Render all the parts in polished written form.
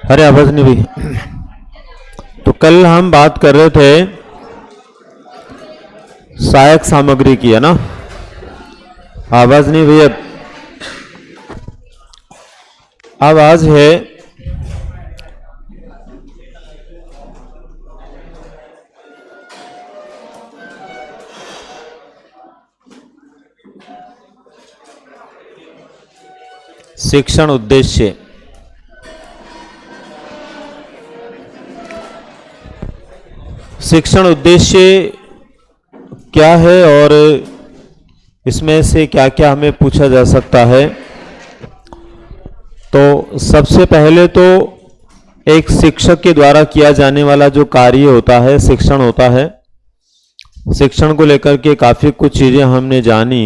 अरे आवाज नहीं हुई। तो कल हम बात कर रहे थे सहायक सामग्री की, है ना। आवाज नहीं हुई। अब आवाज है शिक्षण उद्देश्य। शिक्षण उद्देश्य क्या है और इसमें से क्या क्या हमें पूछा जा सकता है। तो सबसे पहले तो एक शिक्षक के द्वारा किया जाने वाला जो कार्य होता है, शिक्षण होता है। शिक्षण को लेकर के काफ़ी कुछ चीज़ें हमने जानी।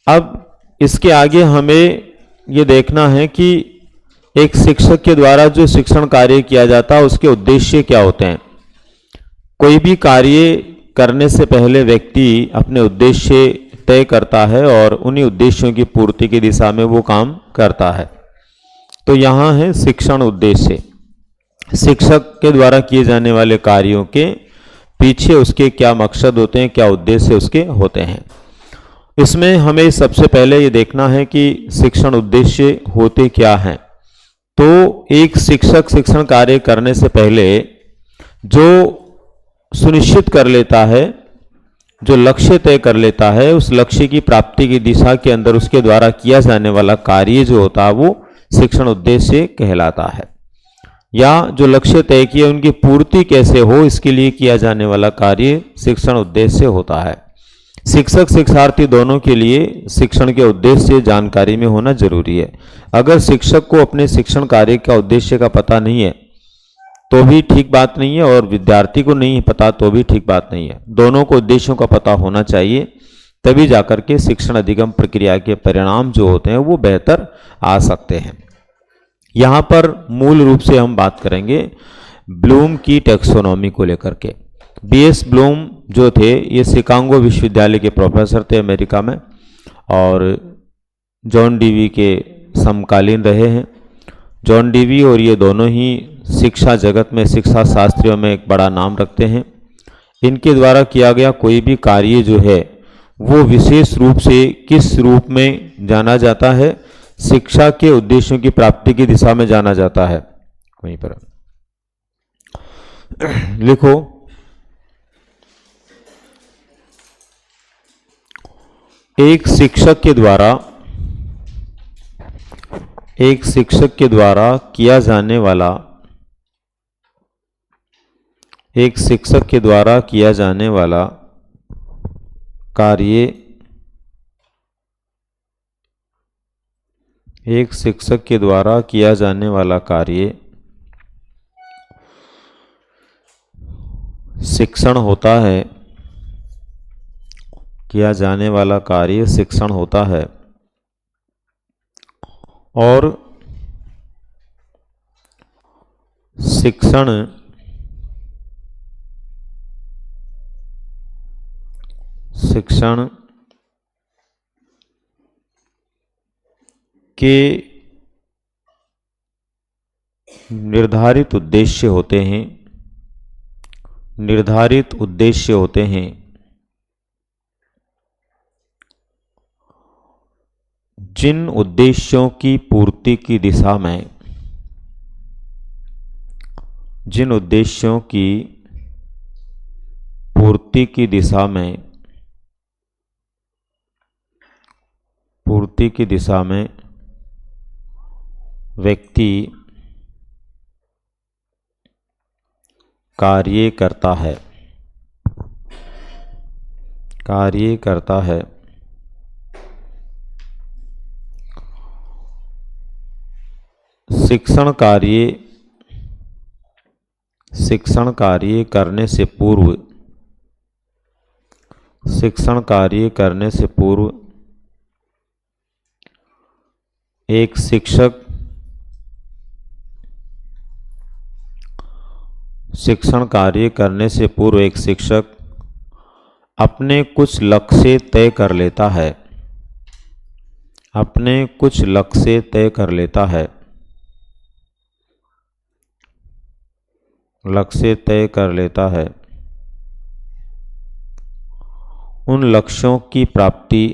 अब इसके आगे हमें ये देखना है कि एक शिक्षक के द्वारा जो शिक्षण कार्य किया जाता है उसके उद्देश्य क्या होते हैं। कोई भी कार्य करने से पहले व्यक्ति अपने उद्देश्य तय करता है और उन्हीं उद्देश्यों की पूर्ति की दिशा में वो काम करता है। तो यहाँ है शिक्षण उद्देश्य। शिक्षक के द्वारा किए जाने वाले कार्यों के पीछे उसके क्या मकसद होते हैं, क्या उद्देश्य उसके होते हैं। इसमें हमें सबसे पहले ये देखना है कि शिक्षण उद्देश्य होते क्या हैं। तो एक शिक्षक शिक्षण कार्य करने से पहले जो सुनिश्चित कर लेता है, जो लक्ष्य तय कर लेता है, उस लक्ष्य की प्राप्ति की दिशा के अंदर उसके द्वारा किया जाने वाला कार्य जो होता है वो शिक्षण उद्देश्य कहलाता है। या जो लक्ष्य तय किए उनकी पूर्ति कैसे हो, इसके लिए किया जाने वाला कार्य शिक्षण उद्देश्य होता है। शिक्षक शिक्षार्थी दोनों के लिए शिक्षण के उद्देश्य जानकारी में होना जरूरी है। अगर शिक्षक को अपने शिक्षण कार्य का उद्देश्य का पता नहीं है तो भी ठीक बात नहीं है, और विद्यार्थी को नहीं पता तो भी ठीक बात नहीं है। दोनों को उद्देश्यों का पता होना चाहिए, तभी जाकर के शिक्षण अधिगम प्रक्रिया के परिणाम जो होते हैं वो बेहतर आ सकते हैं। यहाँ पर मूल रूप से हम बात करेंगे ब्लूम की टैक्सोनॉमी को लेकर के। बीएस ब्लूम जो थे ये शिकागो विश्वविद्यालय के प्रोफेसर थे अमेरिका में, और जॉन डीवी के समकालीन रहे हैं। जॉन डीवी और ये दोनों ही शिक्षा जगत में, शिक्षा शास्त्रियों में एक बड़ा नाम रखते हैं। इनके द्वारा किया गया कोई भी कार्य जो है वो विशेष रूप से किस रूप में जाना जाता है, शिक्षा के उद्देश्यों की प्राप्ति की दिशा में जाना जाता है। वहीं पर लिखो, एक शिक्षक के द्वारा किया जाने वाला, एक शिक्षक के द्वारा किया जाने वाला कार्य, एक शिक्षक के द्वारा किया जाने वाला कार्य शिक्षण होता है। किया जाने वाला कार्य शिक्षण होता है। और शिक्षण के निर्धारित उद्देश्य होते हैं, निर्धारित उद्देश्य होते हैं जिन उद्देश्यों की पूर्ति की दिशा में, जिन उद्देश्यों की पूर्ति की दिशा में, पूर्ति की दिशा में व्यक्ति कार्य करता है, कार्य करता है। शिक्षण कार्य करने से पूर्व, शिक्षण कार्य करने से पूर्व एक शिक्षक शिक्षण कार्य करने से पूर्व एक शिक्षक अपने कुछ लक्ष्य तय कर लेता है, अपने कुछ लक्ष्य तय कर लेता है। लक्ष्य तय कर लेता है, उन लक्ष्यों की प्राप्ति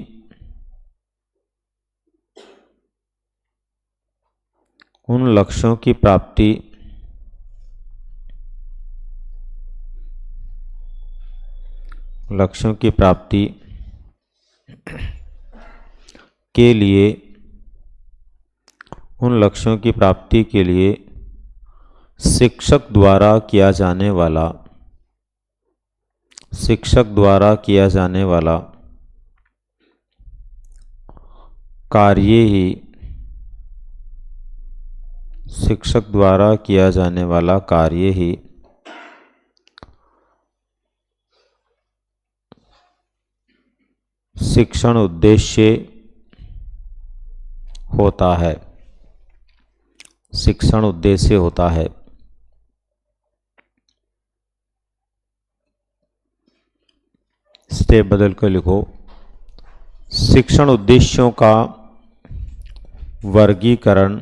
के लिए शिक्षक द्वारा किया जाने वाला कार्य ही शिक्षण उद्देश्य होता है। स्टेप बदल कर लिखो। शिक्षण उद्देश्यों का वर्गीकरण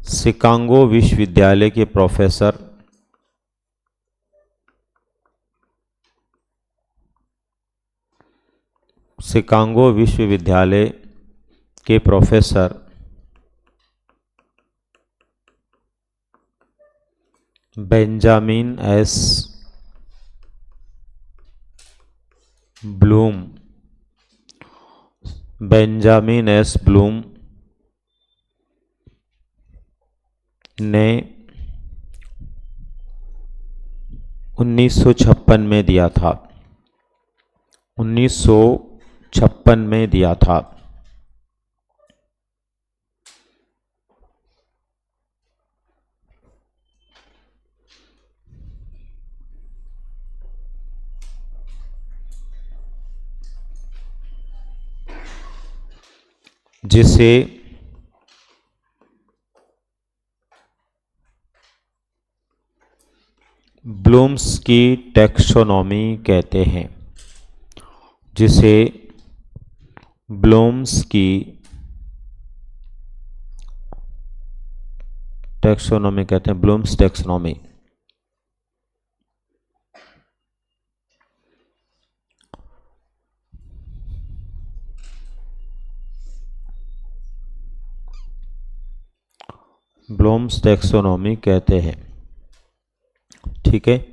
शिकागो विश्वविद्यालय के प्रोफेसर बेंजामिन एस ब्लूम ने 1956 में दिया था। जिसे ब्लूम्सकी टैक्सोनॉमी कहते हैं। Blooms taxonomy. ब्लूम्स टैक्सोनॉमी कहते हैं। ठीक है,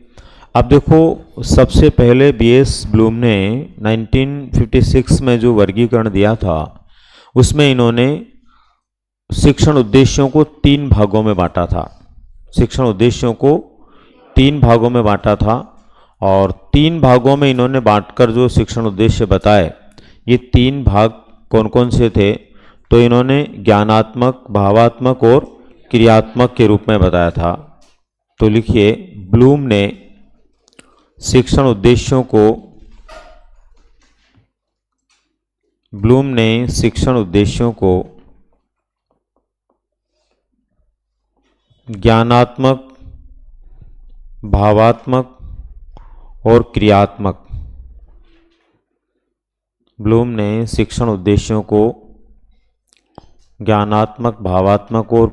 अब देखो, सबसे पहले बीएस ब्लूम ने 1956 में जो वर्गीकरण दिया था, उसमें इन्होंने शिक्षण उद्देश्यों को 3 भागों में बांटा था। और 3 भागों में इन्होंने बांटकर जो शिक्षण उद्देश्य बताए, ये 3 भाग कौन कौन से थे? तो इन्होंने ज्ञानात्मक, भावात्मक और क्रियात्मक के रूप में बताया था। तो लिखिए, ब्लूम ने शिक्षण उद्देश्यों को ज्ञानात्मक, भावात्मक और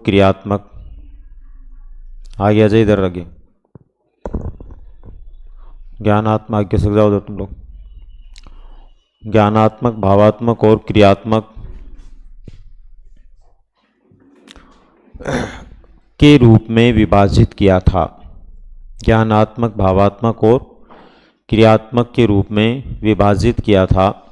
क्रियात्मक आ गया जाए इधर आगे, ज्ञानात्मक आगे सक जाओ तुम लोग, ज्ञानात्मक, भावात्मक और क्रियात्मक के रूप में विभाजित किया था। ज्ञानात्मक, भावात्मक और क्रियात्मक के रूप में विभाजित किया था।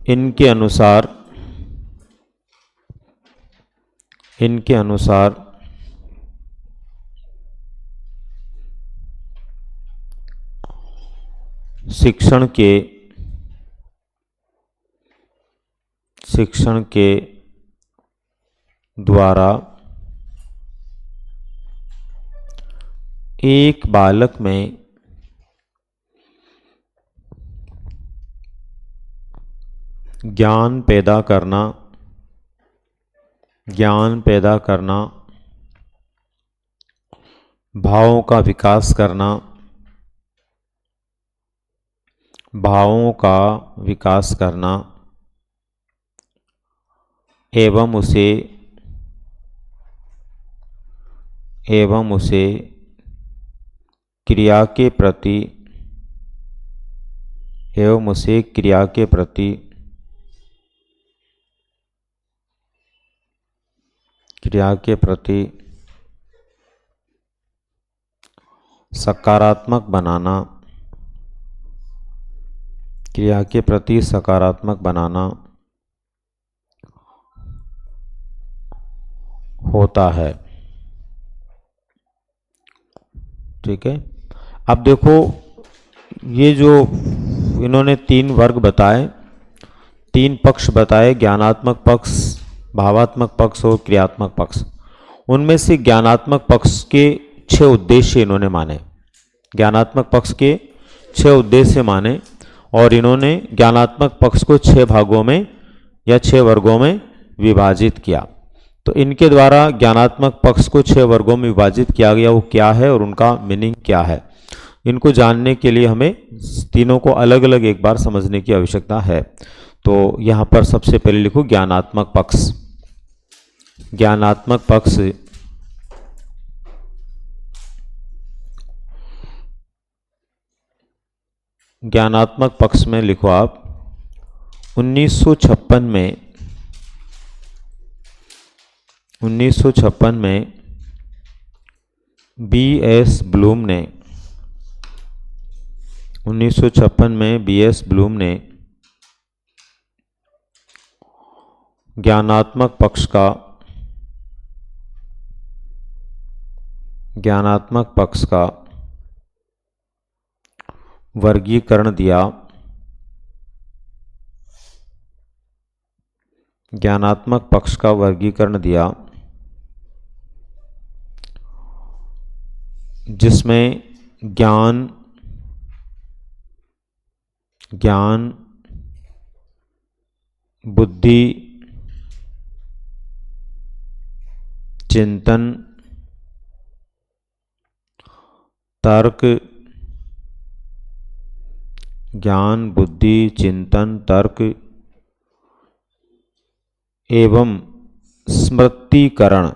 इनके अनुसार शिक्षण के द्वारा एक बालक में ज्ञान पैदा करना ज्ञान पैदा करना, भावों का विकास करना, भावों का विकास करना एवं उसे क्रिया के प्रति सकारात्मक बनाना, क्रिया के प्रति सकारात्मक बनाना होता है। ठीक है। अब देखो, ये जो इन्होंने 3 वर्ग बताए, 3 पक्ष बताए, ज्ञानात्मक पक्ष, भावात्मक पक्ष और क्रियात्मक पक्ष। उनमें से ज्ञानात्मक पक्ष के 6 उद्देश्य इन्होंने माने, ज्ञानात्मक पक्ष के 6 उद्देश्य माने, और इन्होंने ज्ञानात्मक पक्ष को 6 भागों में या 6 वर्गों में विभाजित किया। तो इनके द्वारा ज्ञानात्मक पक्ष को 6 वर्गों में विभाजित किया गया, वो क्या है और उनका मीनिंग क्या है, इनको जानने के लिए हमें तीनों को अलग अलग एक बार समझने की आवश्यकता है। तो यहाँ पर सबसे पहले लिखो ज्ञानात्मक पक्ष। ज्ञानात्मक पक्ष ज्ञानात्मक पक्ष में लिखो आप 1956 में B.S. ब्लूम ने 1956 में B.S. ब्लूम ने ज्ञानात्मक पक्ष का वर्गीकरण दिया। ज्ञानात्मक पक्ष का वर्गीकरण दिया जिसमें ज्ञान, बुद्धि, चिंतन, तर्क, ज्ञान, बुद्धि, चिंतन, तर्क एवं स्मृतिकरण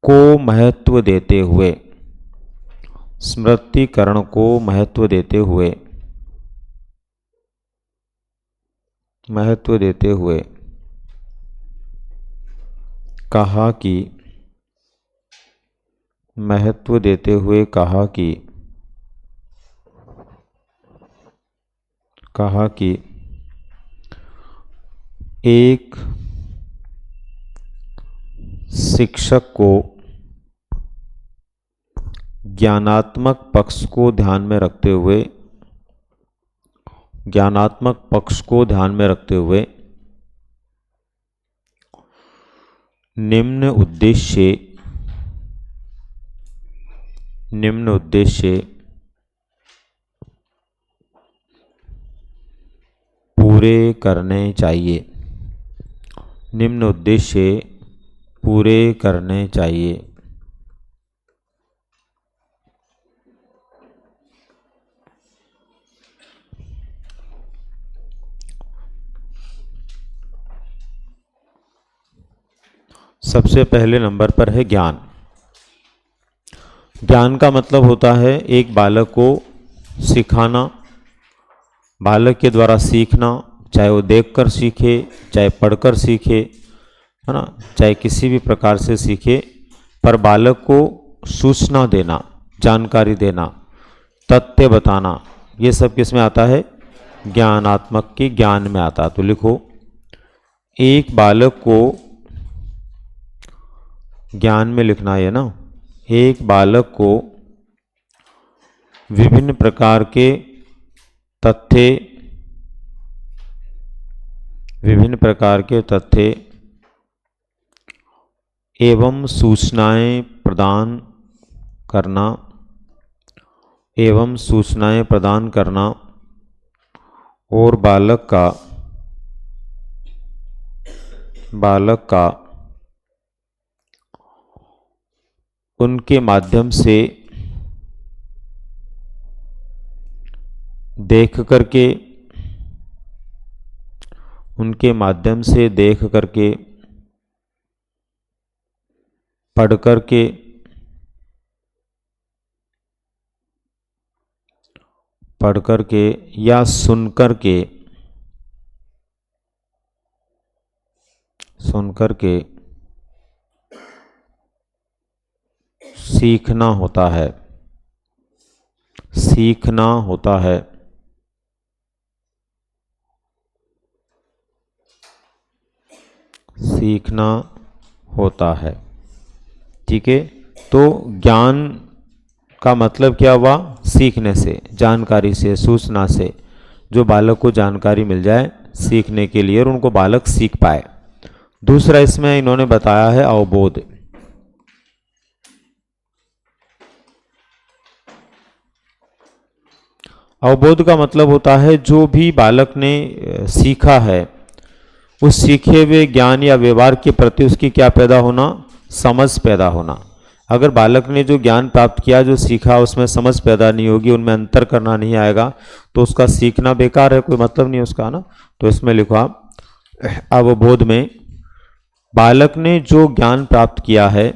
को महत्व देते हुए कहा कि एक शिक्षक को ज्ञानात्मक पक्ष को ध्यान में रखते हुए निम्न उद्देश्य पूरे करने चाहिए। सबसे पहले नंबर पर है ज्ञान। ज्ञान का मतलब होता है एक बालक को सिखाना, बालक के द्वारा सीखना, चाहे वो देखकर सीखे, चाहे पढ़कर सीखे, है ना, चाहे किसी भी प्रकार से सीखे, पर बालक को सूचना देना, जानकारी देना, तथ्य बताना, ये सब किस में आता है? ज्ञानात्मक के ज्ञान में आता। तो लिखो, एक बालक को ज्ञान में लिखना है ना, एक बालक को विभिन्न प्रकार के तथ्य एवं सूचनाएं प्रदान करना और बालक का उनके माध्यम से देख करके पढ़ करके या सुन करके सीखना होता है। ठीक है। तो ज्ञान का मतलब क्या हुआ? सीखने से, जानकारी से, सूचना से, जो बालक को जानकारी मिल जाए सीखने के लिए और उनको बालक सीख पाए। दूसरा इसमें इन्होंने बताया है अवबोध। अवबोध का मतलब होता है जो भी बालक ने सीखा है, उस सीखे हुए ज्ञान या व्यवहार के प्रति उसकी क्या पैदा होना? समझ पैदा होना। अगर बालक ने जो ज्ञान प्राप्त किया, जो सीखा, उसमें समझ पैदा नहीं होगी, उनमें अंतर करना नहीं आएगा, तो उसका सीखना बेकार है, कोई मतलब नहीं उसका ना। तो इसमें लिखा अवबोध में बालक ने जो ज्ञान प्राप्त किया है,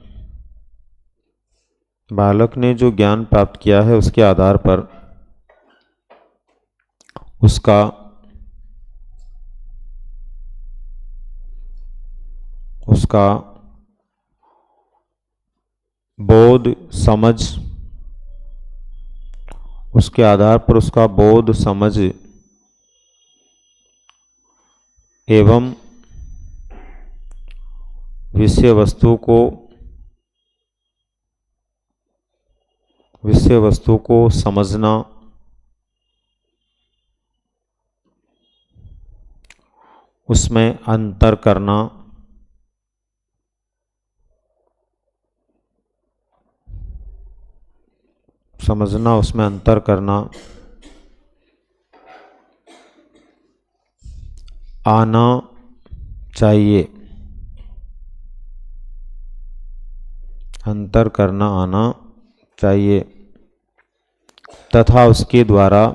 उसके आधार पर उसका बोध समझ एवं विषय वस्तु को समझना, उसमें अंतर करना, आना चाहिए। तथा उसके द्वारा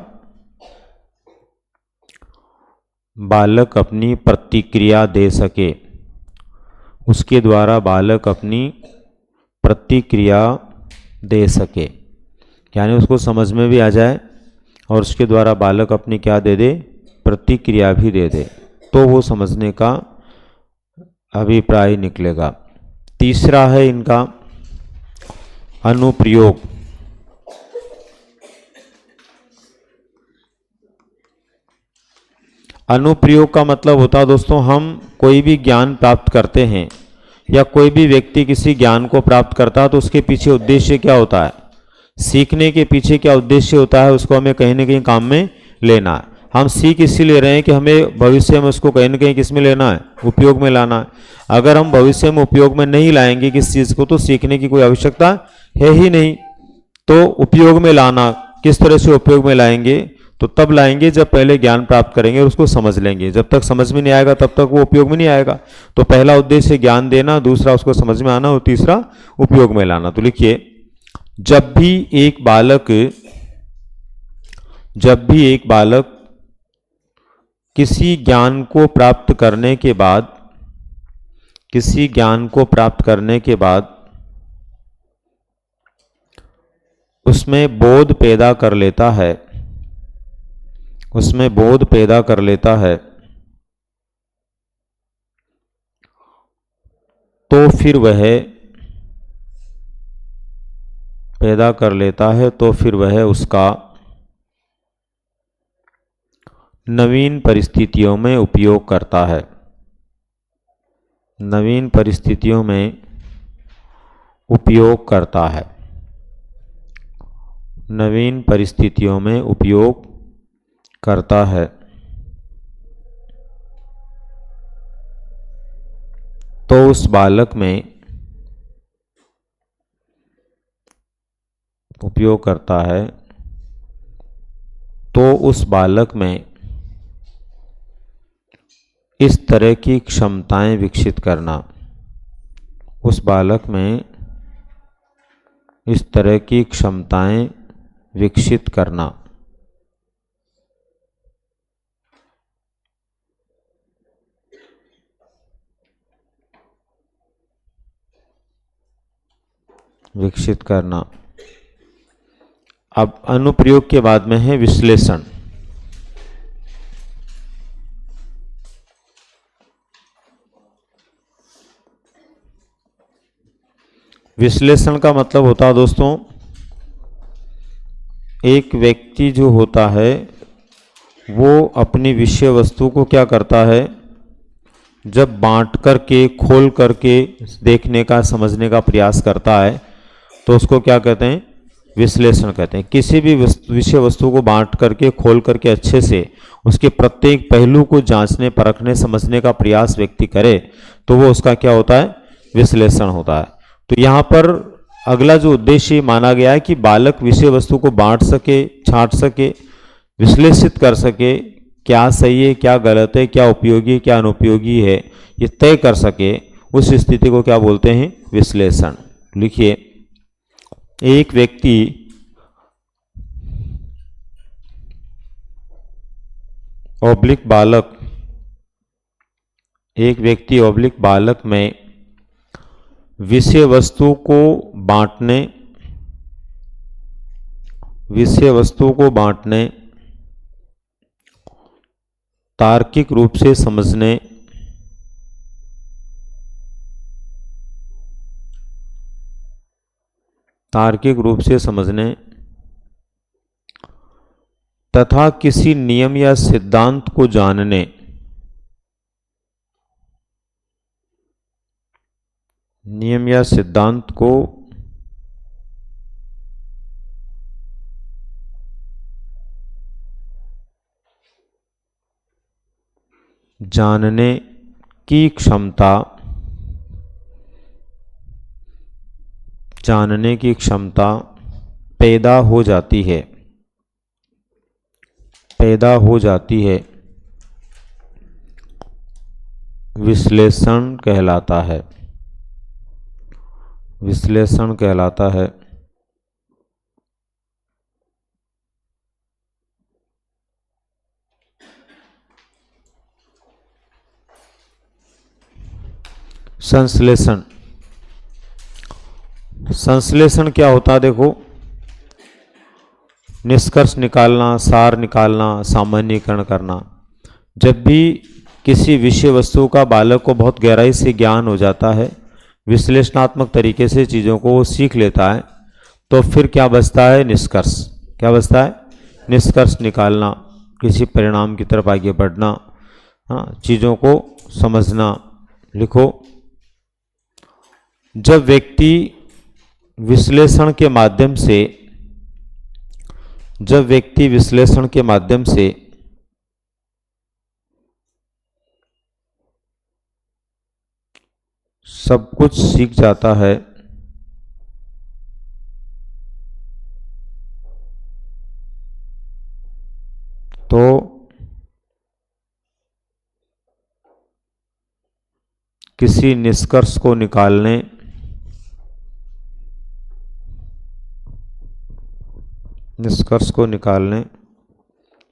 बालक अपनी प्रतिक्रिया दे सके। यानी उसको समझ में भी आ जाए और उसके द्वारा बालक अपनी क्या दे दे? प्रतिक्रिया भी दे दे, तो वो समझने का अभिप्राय निकलेगा। तीसरा है इनका अनुप्रयोग। अनुप्रयोग का मतलब होता है दोस्तों, हम कोई भी ज्ञान प्राप्त करते हैं या कोई भी व्यक्ति किसी ज्ञान को प्राप्त करता है, तो उसके पीछे उद्देश्य क्या होता है? सीखने के पीछे क्या उद्देश्य होता है? उसको हमें कहीं ना कहीं काम में लेना है। हम सीख इसी ले रहे हैं कि हमें भविष्य में उसको कहीं ना कहीं किस में लेना है? उपयोग में लाना है। अगर हम भविष्य में उपयोग में नहीं लाएंगे किस चीज़ को, तो सीखने की कोई आवश्यकता है ही नहीं। तो उपयोग में लाना, किस तरह से उपयोग में लाएंगे? तो तब लाएंगे जब पहले ज्ञान प्राप्त करेंगे और उसको समझ लेंगे। जब तक समझ में नहीं आएगा तब तक वो उपयोग में नहीं आएगा। तो पहला उद्देश्य ज्ञान देना, दूसरा उसको समझ में आना और तीसरा उपयोग में लाना। तो लिखिए, जब भी एक बालक किसी ज्ञान को प्राप्त करने के बाद उसमें बोध पैदा कर लेता है, तो फिर वह उसका नवीन परिस्थितियों में उपयोग करता है। नवीन परिस्थितियों में उपयोग करता है तो उस बालक में उपयोग करता है तो उस बालक में इस तरह की क्षमताएं विकसित करना, उस बालक में इस तरह की क्षमताएं विकसित करना। विकसित करना। अब अनुप्रयोग के बाद में है विश्लेषण। विश्लेषण का मतलब होता है दोस्तों, एक व्यक्ति जो होता है वो अपनी विषय वस्तु को क्या करता है, जब बांट करके खोल करके देखने का समझने का प्रयास करता है तो उसको क्या कहते हैं, विश्लेषण कहते हैं। किसी भी विषय वस्तु को बांट करके खोल करके अच्छे से उसके प्रत्येक पहलू को जांचने परखने समझने का प्रयास व्यक्ति करे तो वो उसका क्या होता है, विश्लेषण होता है। तो यहाँ पर अगला जो उद्देश्य माना गया है कि बालक विषय वस्तु को बांट सके, छांट सके, विश्लेषित कर सके, क्या सही है क्या गलत है, क्या उपयोगी क्या अनुपयोगी है, ये तय कर सके, उस स्थिति को क्या बोलते हैं, विश्लेषण। लिखिए, एक व्यक्ति ऑब्लिक बालक, एक व्यक्ति ऑब्लिक बालक में विषय वस्तु को बांटने, विषय वस्तु को बांटने, तार्किक रूप से समझने, तार्किक रूप से समझने तथा किसी नियम या सिद्धांत को जानने, नियम या सिद्धांत को जानने की क्षमता, जानने की क्षमता पैदा हो जाती है, पैदा हो जाती है, विश्लेषण कहलाता है, विश्लेषण कहलाता है। संश्लेषण, संश्लेषण क्या होता है, देखो, निष्कर्ष निकालना, सार निकालना, सामान्यीकरण करना। जब भी किसी विषय वस्तु का बालक को बहुत गहराई से ज्ञान हो जाता है, विश्लेषणात्मक तरीके से चीज़ों को वो सीख लेता है, तो फिर क्या बचता है, निष्कर्ष। क्या बचता है, निष्कर्ष निकालना, किसी परिणाम की तरफ आगे बढ़ना, हाँ, चीज़ों को समझना। लिखो, जब व्यक्ति विश्लेषण के माध्यम से, जब व्यक्ति विश्लेषण के माध्यम से सब कुछ सीख जाता है तो किसी निष्कर्ष को निकालने, निष्कर्ष को निकालने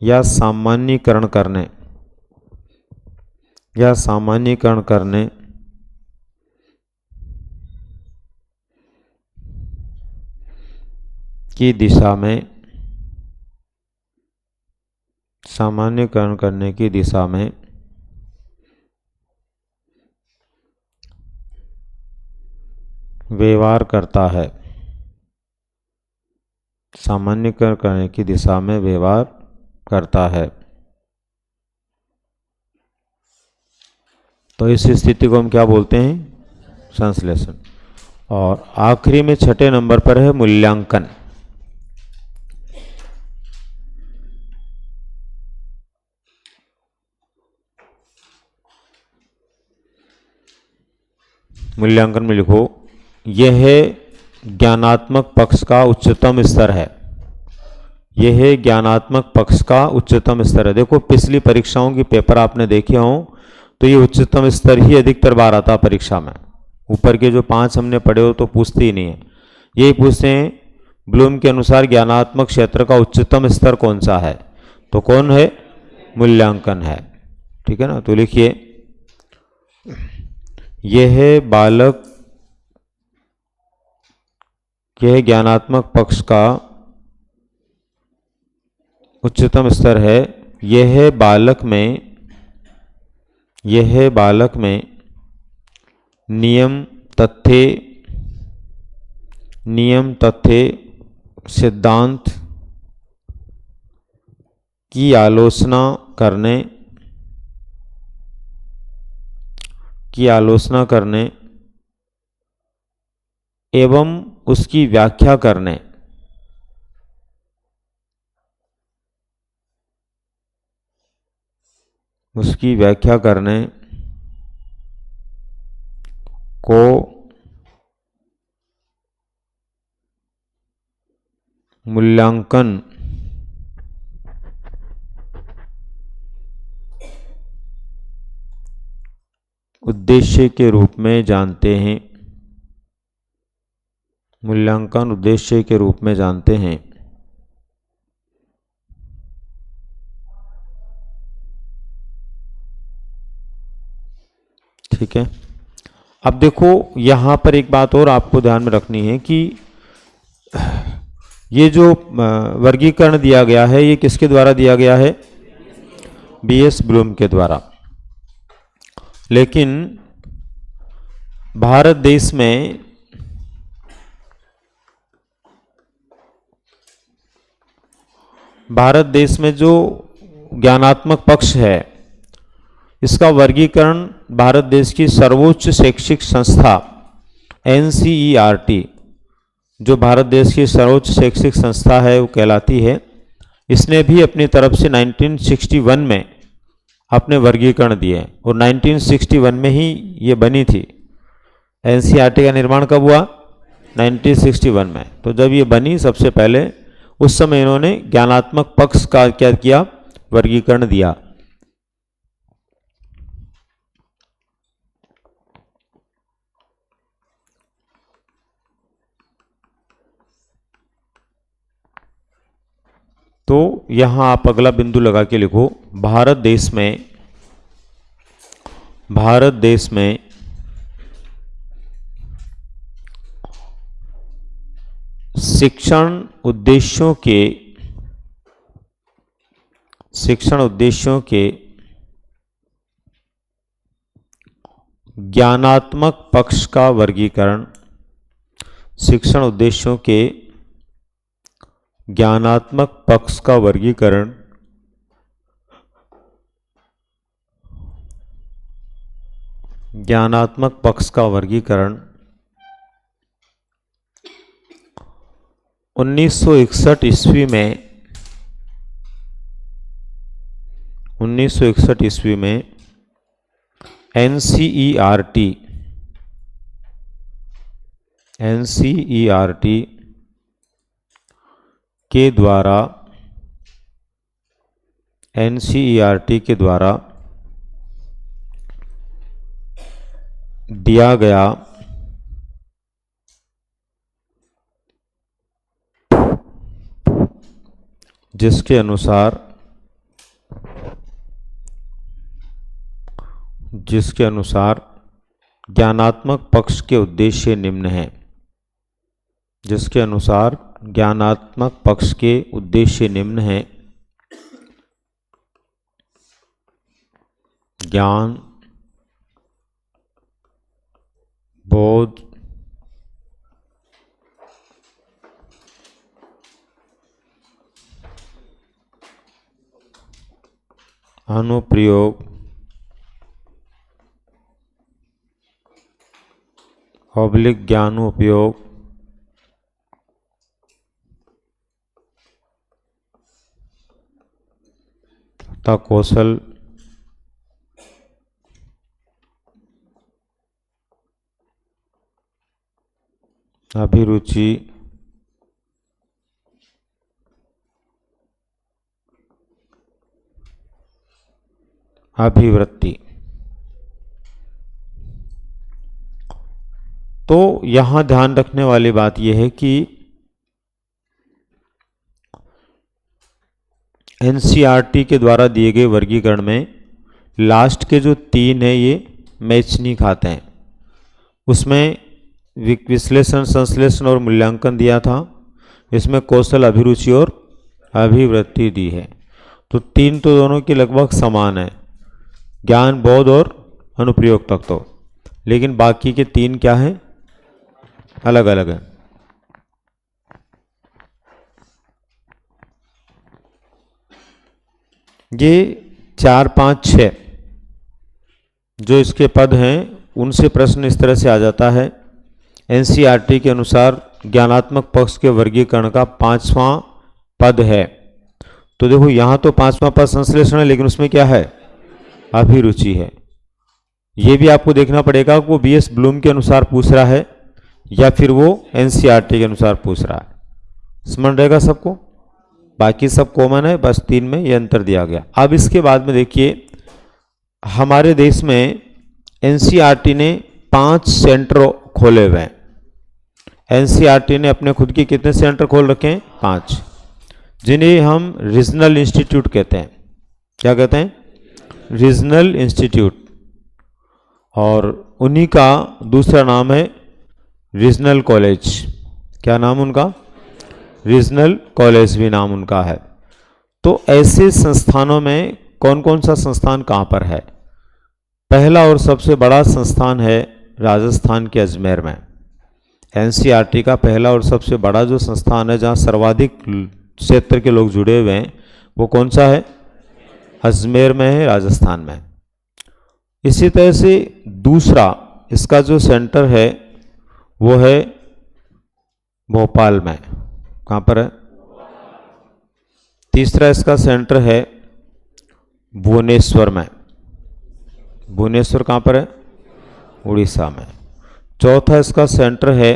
या सामान्यीकरण करने, या सामान्यीकरण करने की दिशा में, सामान्यीकरण करने की दिशा में व्यवहार करता है, सामान्यीकरण करने की दिशा में व्यवहार करता है। तो इस स्थिति को हम क्या बोलते हैं, संश्लेषण। और आखिरी में 6ठे नंबर पर है मूल्यांकन। मूल्यांकन में लिखो, यह ज्ञानात्मक पक्ष का उच्चतम स्तर है। यह ज्ञानात्मक पक्ष का उच्चतम स्तर है। देखो पिछली परीक्षाओं की पेपर आपने देखे हों तो ये उच्चतम स्तर ही अधिकतर बार आता परीक्षा में। ऊपर के जो 5 हमने पढ़े हो तो पूछते ही नहीं है, यही पूछते हैं ब्लूम के अनुसार ज्ञानात्मक क्षेत्र का उच्चतम स्तर कौन सा है, तो कौन है, मूल्यांकन है। ठीक है ना, तो लिखिए यह ज्ञानात्मक पक्ष का उच्चतम स्तर है। यह बालक में नियम तथ्य सिद्धांत की आलोचना करने एवं उसकी व्याख्या करने को मूल्यांकन उद्देश्य के रूप में जानते हैं। मूल्यांकन उद्देश्य के रूप में जानते हैं। ठीक है, अब देखो यहां पर एक बात और आपको ध्यान में रखनी है कि ये जो वर्गीकरण दिया गया है ये किसके द्वारा दिया गया है, बीएस ब्लूम के द्वारा। लेकिन भारत देश में जो ज्ञानात्मक पक्ष है इसका वर्गीकरण भारत देश की सर्वोच्च शैक्षिक संस्था एनसीईआरटी, जो भारत देश की सर्वोच्च शैक्षिक संस्था है वो कहलाती है, इसने भी अपनी तरफ से 1961 में अपने वर्गीकरण दिए और 1961 में ही ये बनी थी। एनसीईआरटी का निर्माण कब हुआ, 1961 में। तो जब ये बनी सबसे पहले उस समय इन्होंने ज्ञानात्मक पक्ष का क्या किया, वर्गीकरण दिया। तो यहां आप अगला बिंदु लगा के लिखो, भारत देश में शिक्षण उद्देश्यों के ज्ञानात्मक पक्ष का वर्गीकरण, शिक्षण उद्देश्यों के ज्ञानात्मक पक्ष का वर्गीकरण ज्ञानात्मक पक्ष का वर्गीकरण 1961 ईस्वी में एनसीईआरटी के द्वारा दिया गया जिसके अनुसार ज्ञानात्मक पक्ष के उद्देश्य निम्न हैं। जिसके अनुसार ज्ञानात्मक पक्ष के उद्देश्य निम्न हैं। ज्ञान, बोध, अनुप्रयोग, ज्ञानोपयोग तथा कौशल अभिरुचि, अभिवृत्ति। तो यहां ध्यान रखने वाली बात यह है कि एनसीईआरटी के द्वारा दिए गए वर्गीकरण में लास्ट के जो 3 है ये मैच नहीं खाते हैं। उसमें विश्लेषण, संश्लेषण और मूल्यांकन दिया था, इसमें कौशल, अभिरुचि और अभिवृत्ति दी है। तो 3 तो दोनों की लगभग समान है, ज्ञान, बोध और अनुप्रयोग तक तो, लेकिन बाकी के 3 क्या हैं, अलग अलग हैं। ये 4, 5, 6 जो इसके पद हैं उनसे प्रश्न इस तरह से आ जाता है। एनसीईआरटी के अनुसार ज्ञानात्मक पक्ष के वर्गीकरण का 5वां पद है। तो देखो यहां तो 5वां पद संश्लेषण है, लेकिन उसमें क्या है, अभिरुचि है। ये भी आपको देखना पड़ेगा कि वो बीएस ब्लूम के अनुसार पूछ रहा है या फिर वो एनसीईआरटी के अनुसार पूछ रहा है। स्मरण रहेगा सबको, बाकी सब कॉमन है, बस 3 में ये अंतर दिया गया। अब इसके बाद में देखिए, हमारे देश में एनसीईआरटी ने 5 सेंटर खोले हुए हैं। एनसीईआरटी ने अपने खुद के कितने सेंटर खोल रखे हैं, 5, जिन्हें हम रीजनल इंस्टीट्यूट कहते हैं। क्या कहते हैं, रीजनल इंस्टीट्यूट। और उन्हीं का दूसरा नाम है रीजनल कॉलेज। क्या नाम उनका, रीजनल कॉलेज भी नाम उनका है। तो ऐसे संस्थानों में कौन कौन सा संस्थान कहाँ पर है। पहला और सबसे बड़ा संस्थान है राजस्थान के अजमेर में। एनसीईआरटी का पहला और सबसे बड़ा जो संस्थान है, जहाँ सर्वाधिक क्षेत्र के लोग जुड़े हुए हैं, वो कौन सा है, अजमेर में है, राजस्थान में। इसी तरह से दूसरा इसका जो सेंटर है वो है भोपाल में। कहाँ पर है, तीसरा इसका सेंटर है भुवनेश्वर में। भुवनेश्वर कहाँ पर है, उड़ीसा में। चौथा इसका सेंटर है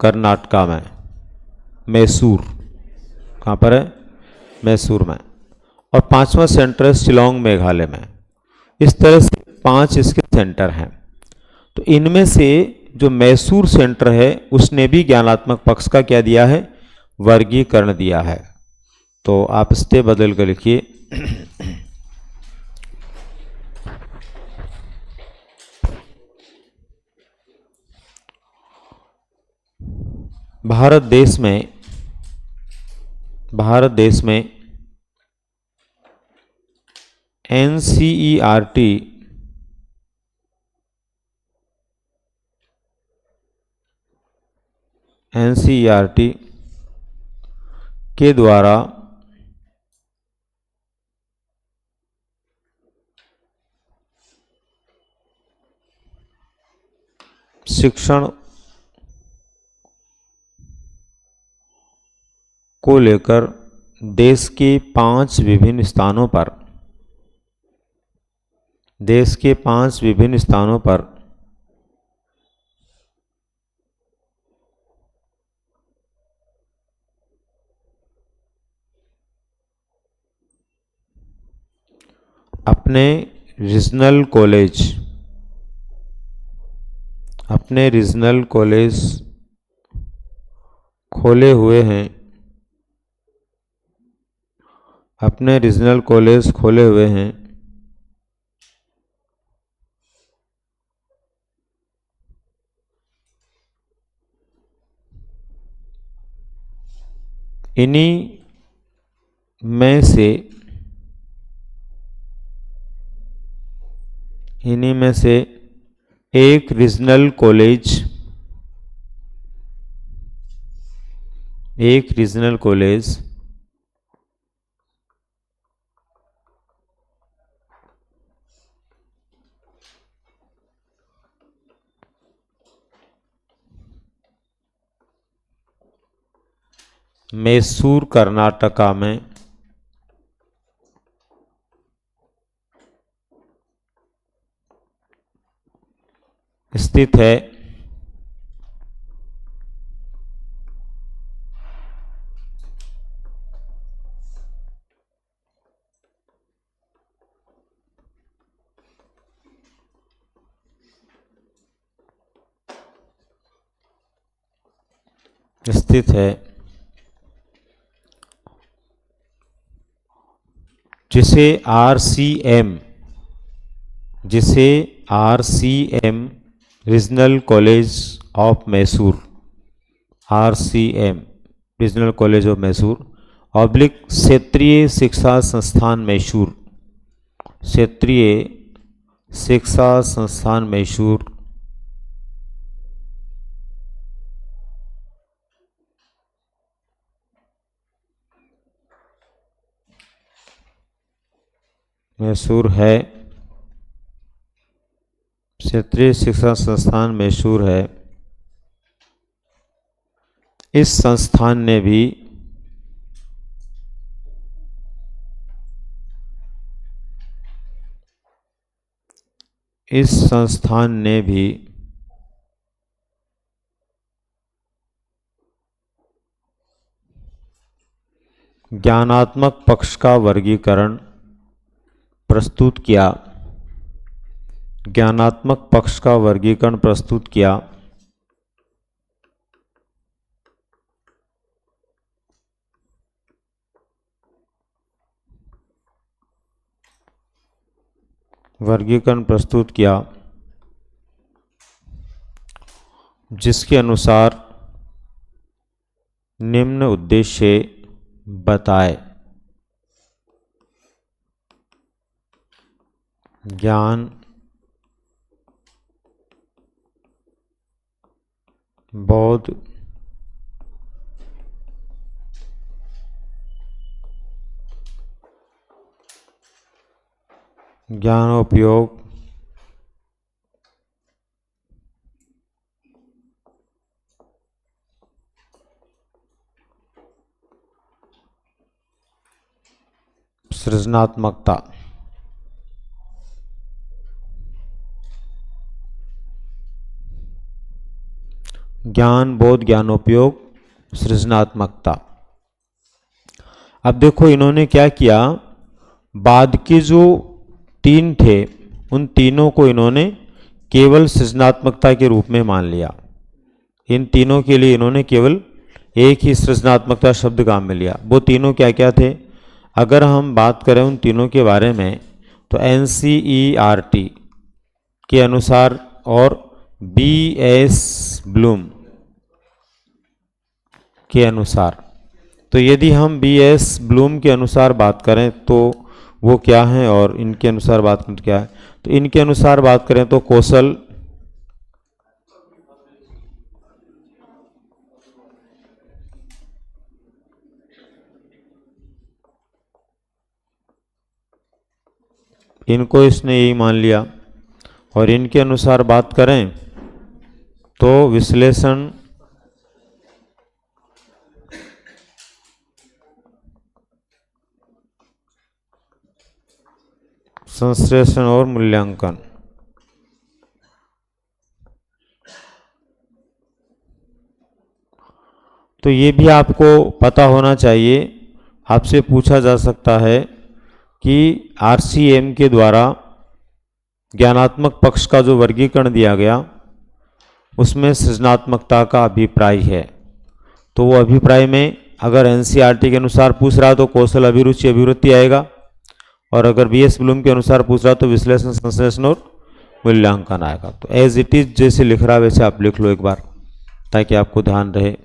कर्नाटका में, मैसूर। कहाँ पर है, मैसूर में। और 5वां सेंटर है शिलोंग, मेघालय में। इस तरह से 5 इसके सेंटर हैं। तो इनमें से जो मैसूर सेंटर है उसने भी ज्ञानात्मक पक्ष का क्या दिया है, वर्गीकरण दिया है। तो आप स्टेप बदल कर लिखिए। भारत देश में एनसीईआरटी के द्वारा शिक्षण को लेकर देश के 5 विभिन्न स्थानों पर अपने रीजनल कॉलेज खोले हुए हैं। इन्हीं में से एक रीजनल कॉलेज मैसूर, कर्नाटका में स्थित है। स्थित है, जिसे RCM regional college of Mysore, RCM regional college of Mysore oblique क्षेत्रीय शिक्षा संस्थान मैसूर, क्षेत्रीय शिक्षा संस्थान मैसूर मैसूर है, क्षेत्रीय शिक्षा संस्थान मैसूर है। इस संस्थान ने भी ज्ञानात्मक पक्ष का वर्गीकरण प्रस्तुत किया, ज्ञानात्मक पक्ष का वर्गीकरण प्रस्तुत किया। जिसके अनुसार निम्न उद्देश्य बताए। ज्ञान, बौद्ध, ज्ञानोपयोग, सृजनात्मकता। ज्ञान, बोध, ज्ञानोपयोग, सृजनात्मकता। अब देखो इन्होंने क्या किया, बाद के जो तीन थे उन तीनों को इन्होंने केवल सृजनात्मकता के रूप में मान लिया। इन तीनों के लिए इन्होंने केवल एक ही सृजनात्मकता शब्द काम में लिया। वो तीनों क्या क्या थे? अगर हम बात करें उन तीनों के बारे में तो NCERT के अनुसार और BS ब्लूम के अनुसार, तो यदि हम BS ब्लूम के अनुसार बात करें तो वो क्या है और इनके अनुसार बात करें तो क्या है? तो इनके अनुसार बात करें तो कौशल, इनको इसने यही मान लिया। और इनके अनुसार बात करें तो विश्लेषण, संश्लेषण और मूल्यांकन। तो ये भी आपको पता होना चाहिए, आपसे पूछा जा सकता है कि RCM के द्वारा ज्ञानात्मक पक्ष का जो वर्गीकरण दिया गया उसमें सृजनात्मकता का अभिप्राय है। तो वो अभिप्राय में अगर NCERT के अनुसार पूछ रहा तो कौशल, अभिरुचि, अभिवृत्ति आएगा, और अगर BS ब्लूम के अनुसार पूछ रहा तो विश्लेषण, संश्लेषण और मूल्यांकन आएगा। तो एज इट इज जैसे लिख रहा वैसे आप लिख लो एक बार ताकि आपको ध्यान रहे।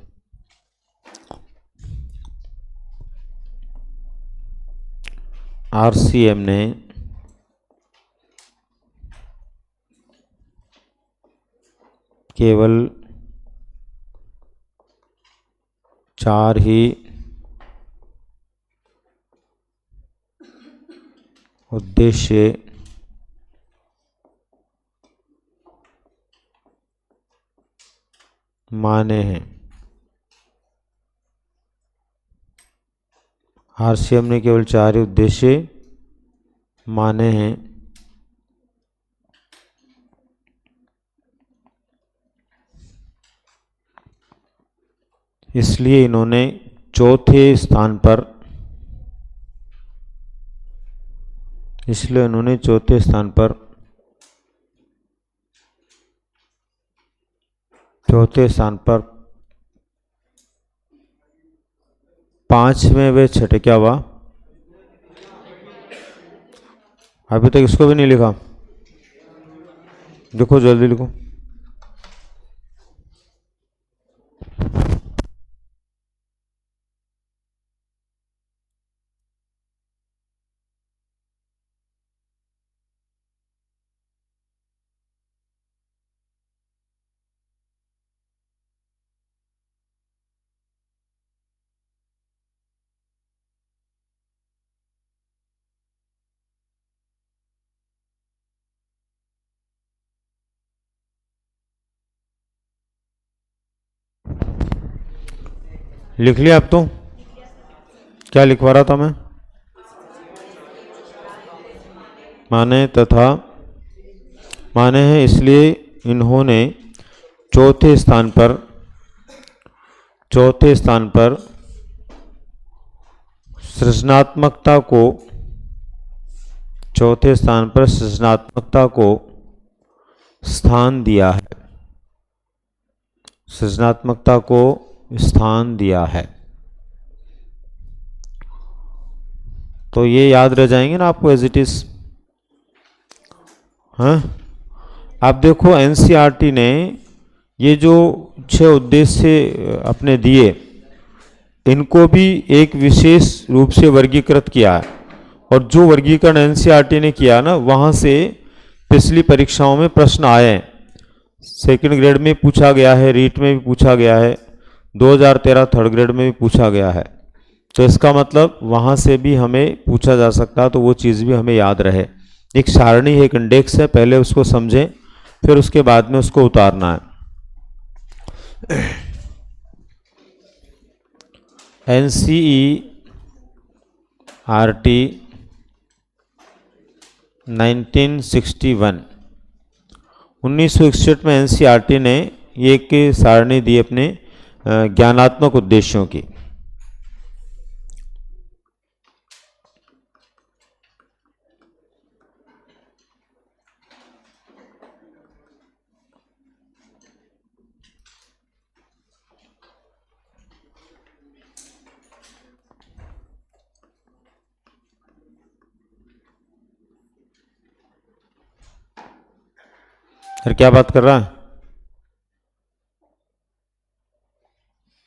RCM ने केवल 4 ही उद्देश्य माने हैं। RCM ने केवल 4 ही उद्देश्य माने हैं। इसलिए इन्होंने चौथे स्थान पर 5वें व छठे क्या हुआ? अभी तक इसको भी नहीं लिखा, देखो जल्दी लिखो। लिख लिया अब तो? क्या लिखवा रहा था मैं? माने तथा माने हैं, इसलिए इन्होंने चौथे स्थान पर सृजनात्मकता को स्थान दिया है। सृजनात्मकता को स्थान दिया है। तो ये याद रह जाएंगे ना आपको एज इट इज। हाँ, आप देखो एनसीईआरटी ने ये जो 6 उद्देश्य अपने दिए, इनको भी एक विशेष रूप से वर्गीकृत किया है। और जो वर्गीकरण एनसीईआरटी ने किया ना, वहाँ से पिछली परीक्षाओं में प्रश्न आए हैं। सेकंड ग्रेड में पूछा गया है, रीट में भी पूछा गया है, 2013 थर्ड ग्रेड में भी पूछा गया है। तो इसका मतलब वहाँ से भी हमें पूछा जा सकता है, तो वो चीज़ भी हमें याद रहे। एक सारणी है, एक इंडेक्स है, पहले उसको समझें, फिर उसके बाद में उसको उतारना है। एनसीईआरटी 1961 में एनसीईआरटी ने एक सारणी दी अपने ज्ञानात्मक उद्देश्यों की। फिर क्या बात कर रहा है?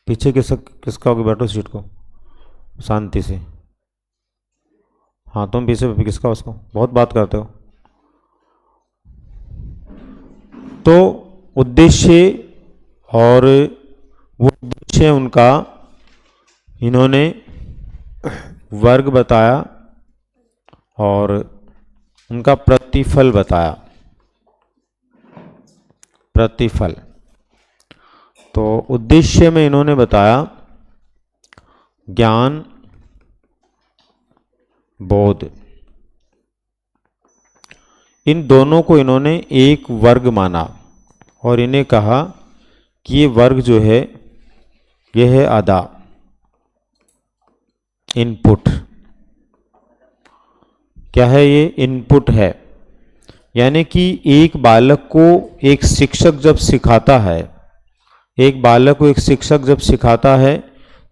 पीछे किसका होगा? बैठो सीट को शांति से। हाँ, तुम पीछे किसका? उसको बहुत बात करते हो। तो उद्देश्य और वो उद्देश्य उनका इन्होंने वर्ग बताया और उनका प्रतिफल बताया। प्रतिफल तो उद्देश्य में इन्होंने बताया ज्ञान, बोध, इन दोनों को इन्होंने एक वर्ग माना और इन्हें कहा कि ये वर्ग जो है यह है अदा, इनपुट। क्या है ये? इनपुट है। यानी कि एक बालक को एक शिक्षक जब सिखाता है,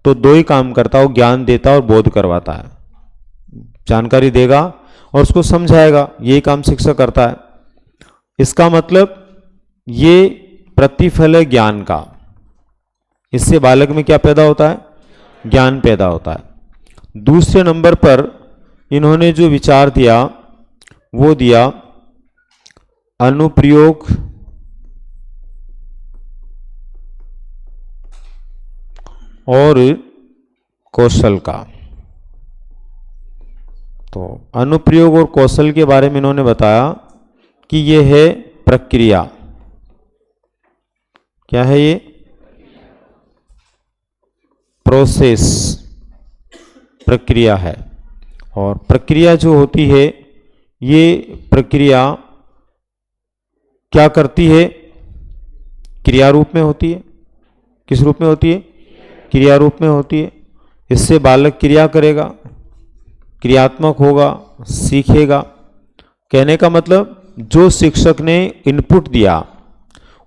तो दो ही काम करता है, वो ज्ञान देता है और बोध करवाता है। जानकारी देगा और उसको समझाएगा, यही काम शिक्षक करता है। इसका मतलब ये प्रतिफल है ज्ञान का। इससे बालक में क्या पैदा होता है? ज्ञान पैदा होता है। दूसरे नंबर पर इन्होंने जो विचार दिया वो दिया अनुप्रयोग और कौशल का। तो अनुप्रयोग और कौशल के बारे में इन्होंने बताया कि ये है प्रक्रिया। क्या है ये? प्रोसेस, प्रक्रिया है। और प्रक्रिया जो होती है, ये प्रक्रिया क्या करती है? क्रिया रूप में होती है। किस रूप में होती है? क्रिया रूप में होती है। इससे बालक क्रिया करेगा, क्रियात्मक होगा, सीखेगा। कहने का मतलब जो शिक्षक ने इनपुट दिया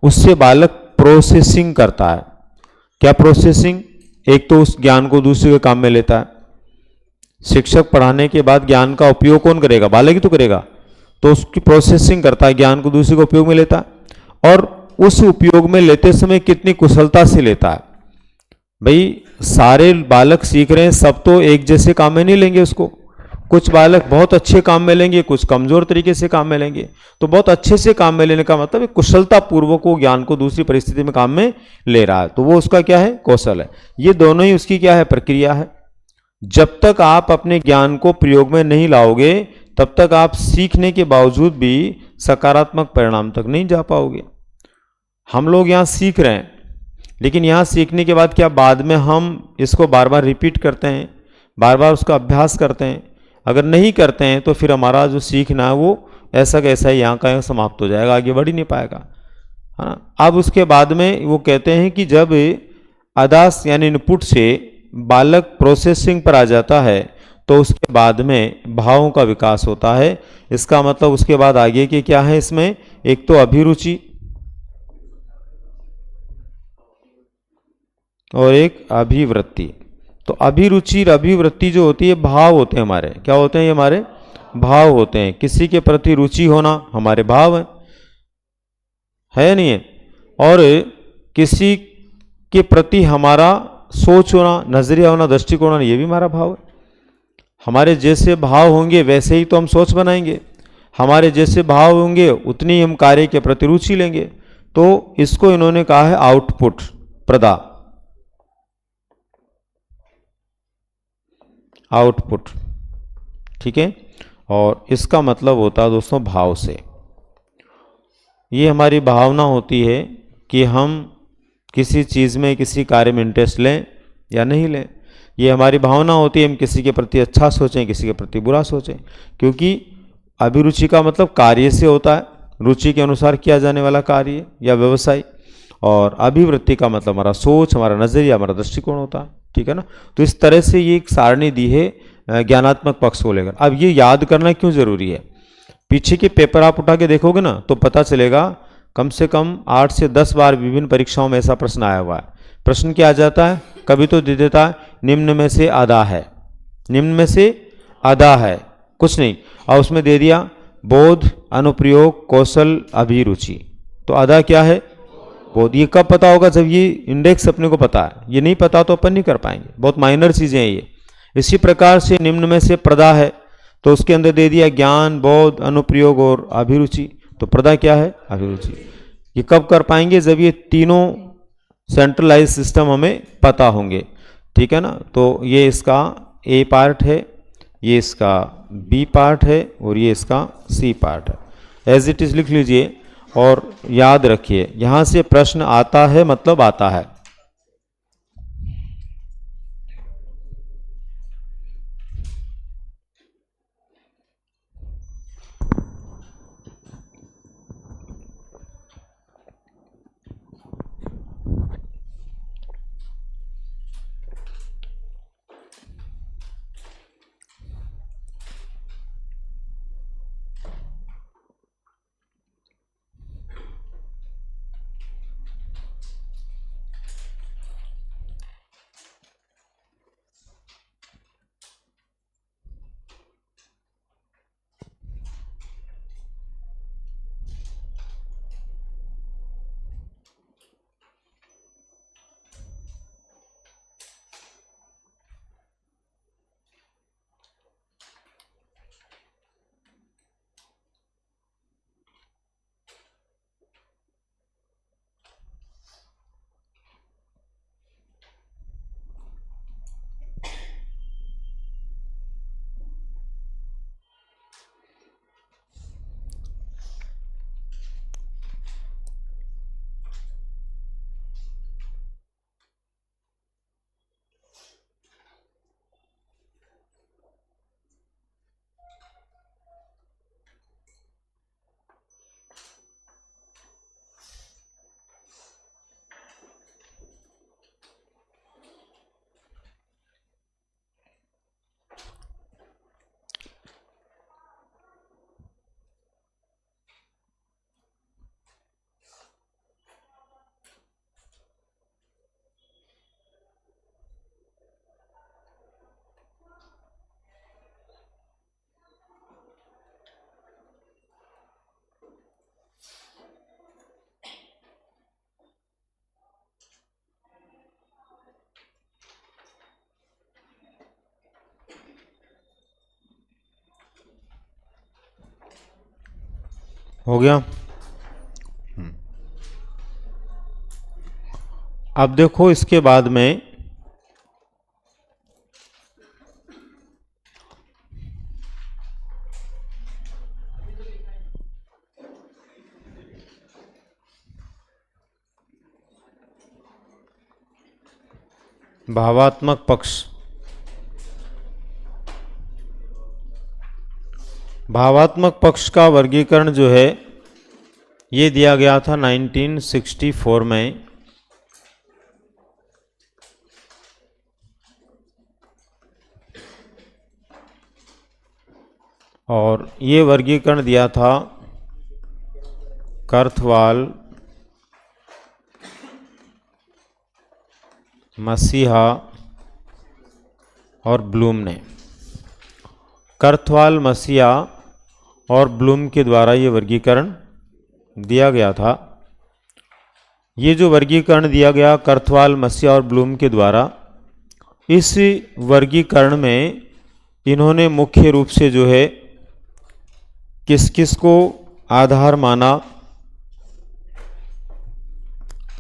उससे बालक प्रोसेसिंग करता है। क्या प्रोसेसिंग? एक तो उस ज्ञान को दूसरे के काम में लेता है। शिक्षक पढ़ाने के बाद ज्ञान का उपयोग कौन करेगा? बालक ही तो करेगा। तो उसकी प्रोसेसिंग करता है, ज्ञान को दूसरे को उपयोग में लेता है, और उस उपयोग में लेते समय कितनी कुशलता से लेता है। भाई सारे बालक सीख रहे हैं, सब तो एक जैसे काम में नहीं लेंगे उसको। कुछ बालक बहुत अच्छे काम में लेंगे, कुछ कमजोर तरीके से काम में लेंगे। तो बहुत अच्छे से काम में लेने का मतलब कुशलता पूर्वक वो ज्ञान को दूसरी परिस्थिति में काम में ले रहा है, तो वो उसका क्या है? कौशल है। ये दोनों ही उसकी क्या है? प्रक्रिया है। जब तक आप अपने ज्ञान को प्रयोग में नहीं लाओगे, तब तक आप सीखने के बावजूद भी सकारात्मक परिणाम तक नहीं जा पाओगे। हम लोग यहाँ सीख रहे हैं, लेकिन यहाँ सीखने के बाद क्या बाद में हम इसको बार बार रिपीट करते हैं, बार बार उसका अभ्यास करते हैं? अगर नहीं करते हैं तो फिर हमारा जो सीखना है वो ऐसा कैसा ही यहाँ का समाप्त हो जाएगा, आगे बढ़ ही नहीं पाएगा, है ना। अब उसके बाद में वो कहते हैं कि जब आदास यानी इनपुट से बालक प्रोसेसिंग पर आ जाता है, तो उसके बाद में भावों का विकास होता है। इसका मतलब उसके बाद आगे के क्या है इसमें? एक तो अभिरुचि और एक अभिवृत्ति। तो अभिरुचि और अभिवृत्ति जो होती है, भाव होते हैं हमारे। क्या होते हैं? ये हमारे भाव होते हैं। किसी के प्रति रुचि होना हमारे भाव है या नहीं है? और किसी के प्रति हमारा सोच होना, नजरिया होना, दृष्टिकोण होना, ये भी हमारा भाव है। हमारे जैसे भाव होंगे वैसे ही तो हम सोच बनाएंगे। हमारे जैसे भाव होंगे उतनी ही हम कार्य के प्रति रुचि लेंगे। तो इसको इन्होंने कहा है आउटपुट, प्रदा, आउटपुट। ठीक है। और इसका मतलब होता है दोस्तों भाव से। ये हमारी भावना होती है कि हम किसी चीज़ में, किसी कार्य में इंटरेस्ट लें या नहीं लें। ये हमारी भावना होती है, हम किसी के प्रति अच्छा सोचें, किसी के प्रति बुरा सोचें। क्योंकि अभिरुचि का मतलब कार्य से होता है, रुचि के अनुसार किया जाने वाला कार्य या व्यवसाय। और अभिवृत्ति का मतलब हमारा सोच, हमारा नजरिया, हमारा दृष्टिकोण होता है। ठीक है ना। तो इस तरह से ये एक सारणी दी है ज्ञानात्मक पक्ष को लेकर। अब ये याद करना क्यों जरूरी है? पीछे के पेपर आप उठा के देखोगे ना, तो पता चलेगा कम से कम 8 से 10 बार विभिन्न परीक्षाओं में ऐसा प्रश्न आया हुआ है। प्रश्न क्या आ जाता है? कभी तो दे देता है निम्न में से आधा है, निम्न में से आधा है, कुछ नहीं, और उसमें दे दिया बोध, अनुप्रयोग, कौशल, अभिरुचि। तो आधा क्या है? बोध। ये कब पता होगा? जब ये इंडेक्स अपने को पता है। ये नहीं पता तो अपन नहीं कर पाएंगे, बहुत माइनर चीजें हैं ये। इसी प्रकार से निम्न में से प्रदा है, तो उसके अंदर दे दिया ज्ञान, बोध, अनुप्रयोग और अभिरुचि। तो प्रदा क्या है? अभिरुचि। ये कब कर पाएंगे? जब ये तीनों सेंट्रलाइज सिस्टम हमें पता होंगे। ठीक है ना। तो ये इसका ए पार्ट है, ये इसका बी पार्ट है, और ये इसका सी पार्ट है। एज इट इज लिख लीजिए और याद रखिए, यहां से प्रश्न आता है मतलब आता है। हो गया। अब देखो इसके बाद में भावात्मक पक्ष। भावात्मक पक्ष का वर्गीकरण जो है ये दिया गया था 1964 में। और ये वर्गीकरण दिया था कर्थवाल, मसीहा और ब्लूम ने। कर्थवाल, मसीहा और ब्लूम के द्वारा ये वर्गीकरण दिया गया था। ये जो वर्गीकरण दिया गया कर्थवाल, मसीहा और ब्लूम के द्वारा, इस वर्गीकरण में इन्होंने मुख्य रूप से जो है किस किस को आधार माना?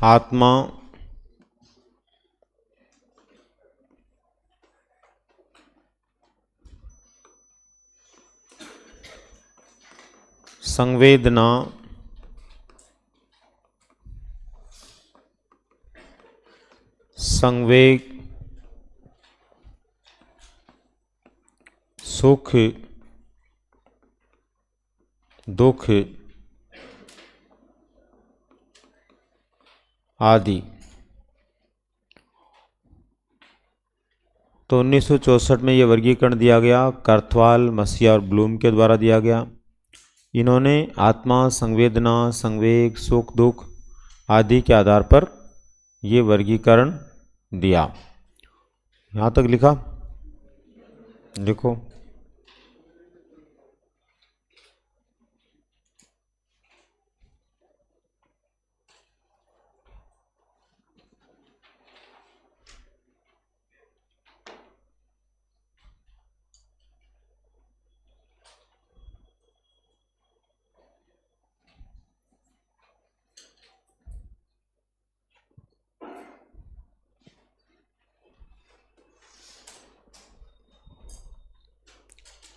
आत्मा, संवेदना, संवेग, सुख, दुख आदि। तो 1964 में ये वर्गीकरण दिया गया कर्थवाल, मसीहा और ब्लूम के द्वारा दिया गया। इन्होंने आत्मा, संवेदना, संवेग, सुख, दुख आदि के आधार पर ये वर्गीकरण दिया। यहाँ तक लिखा? लिखो।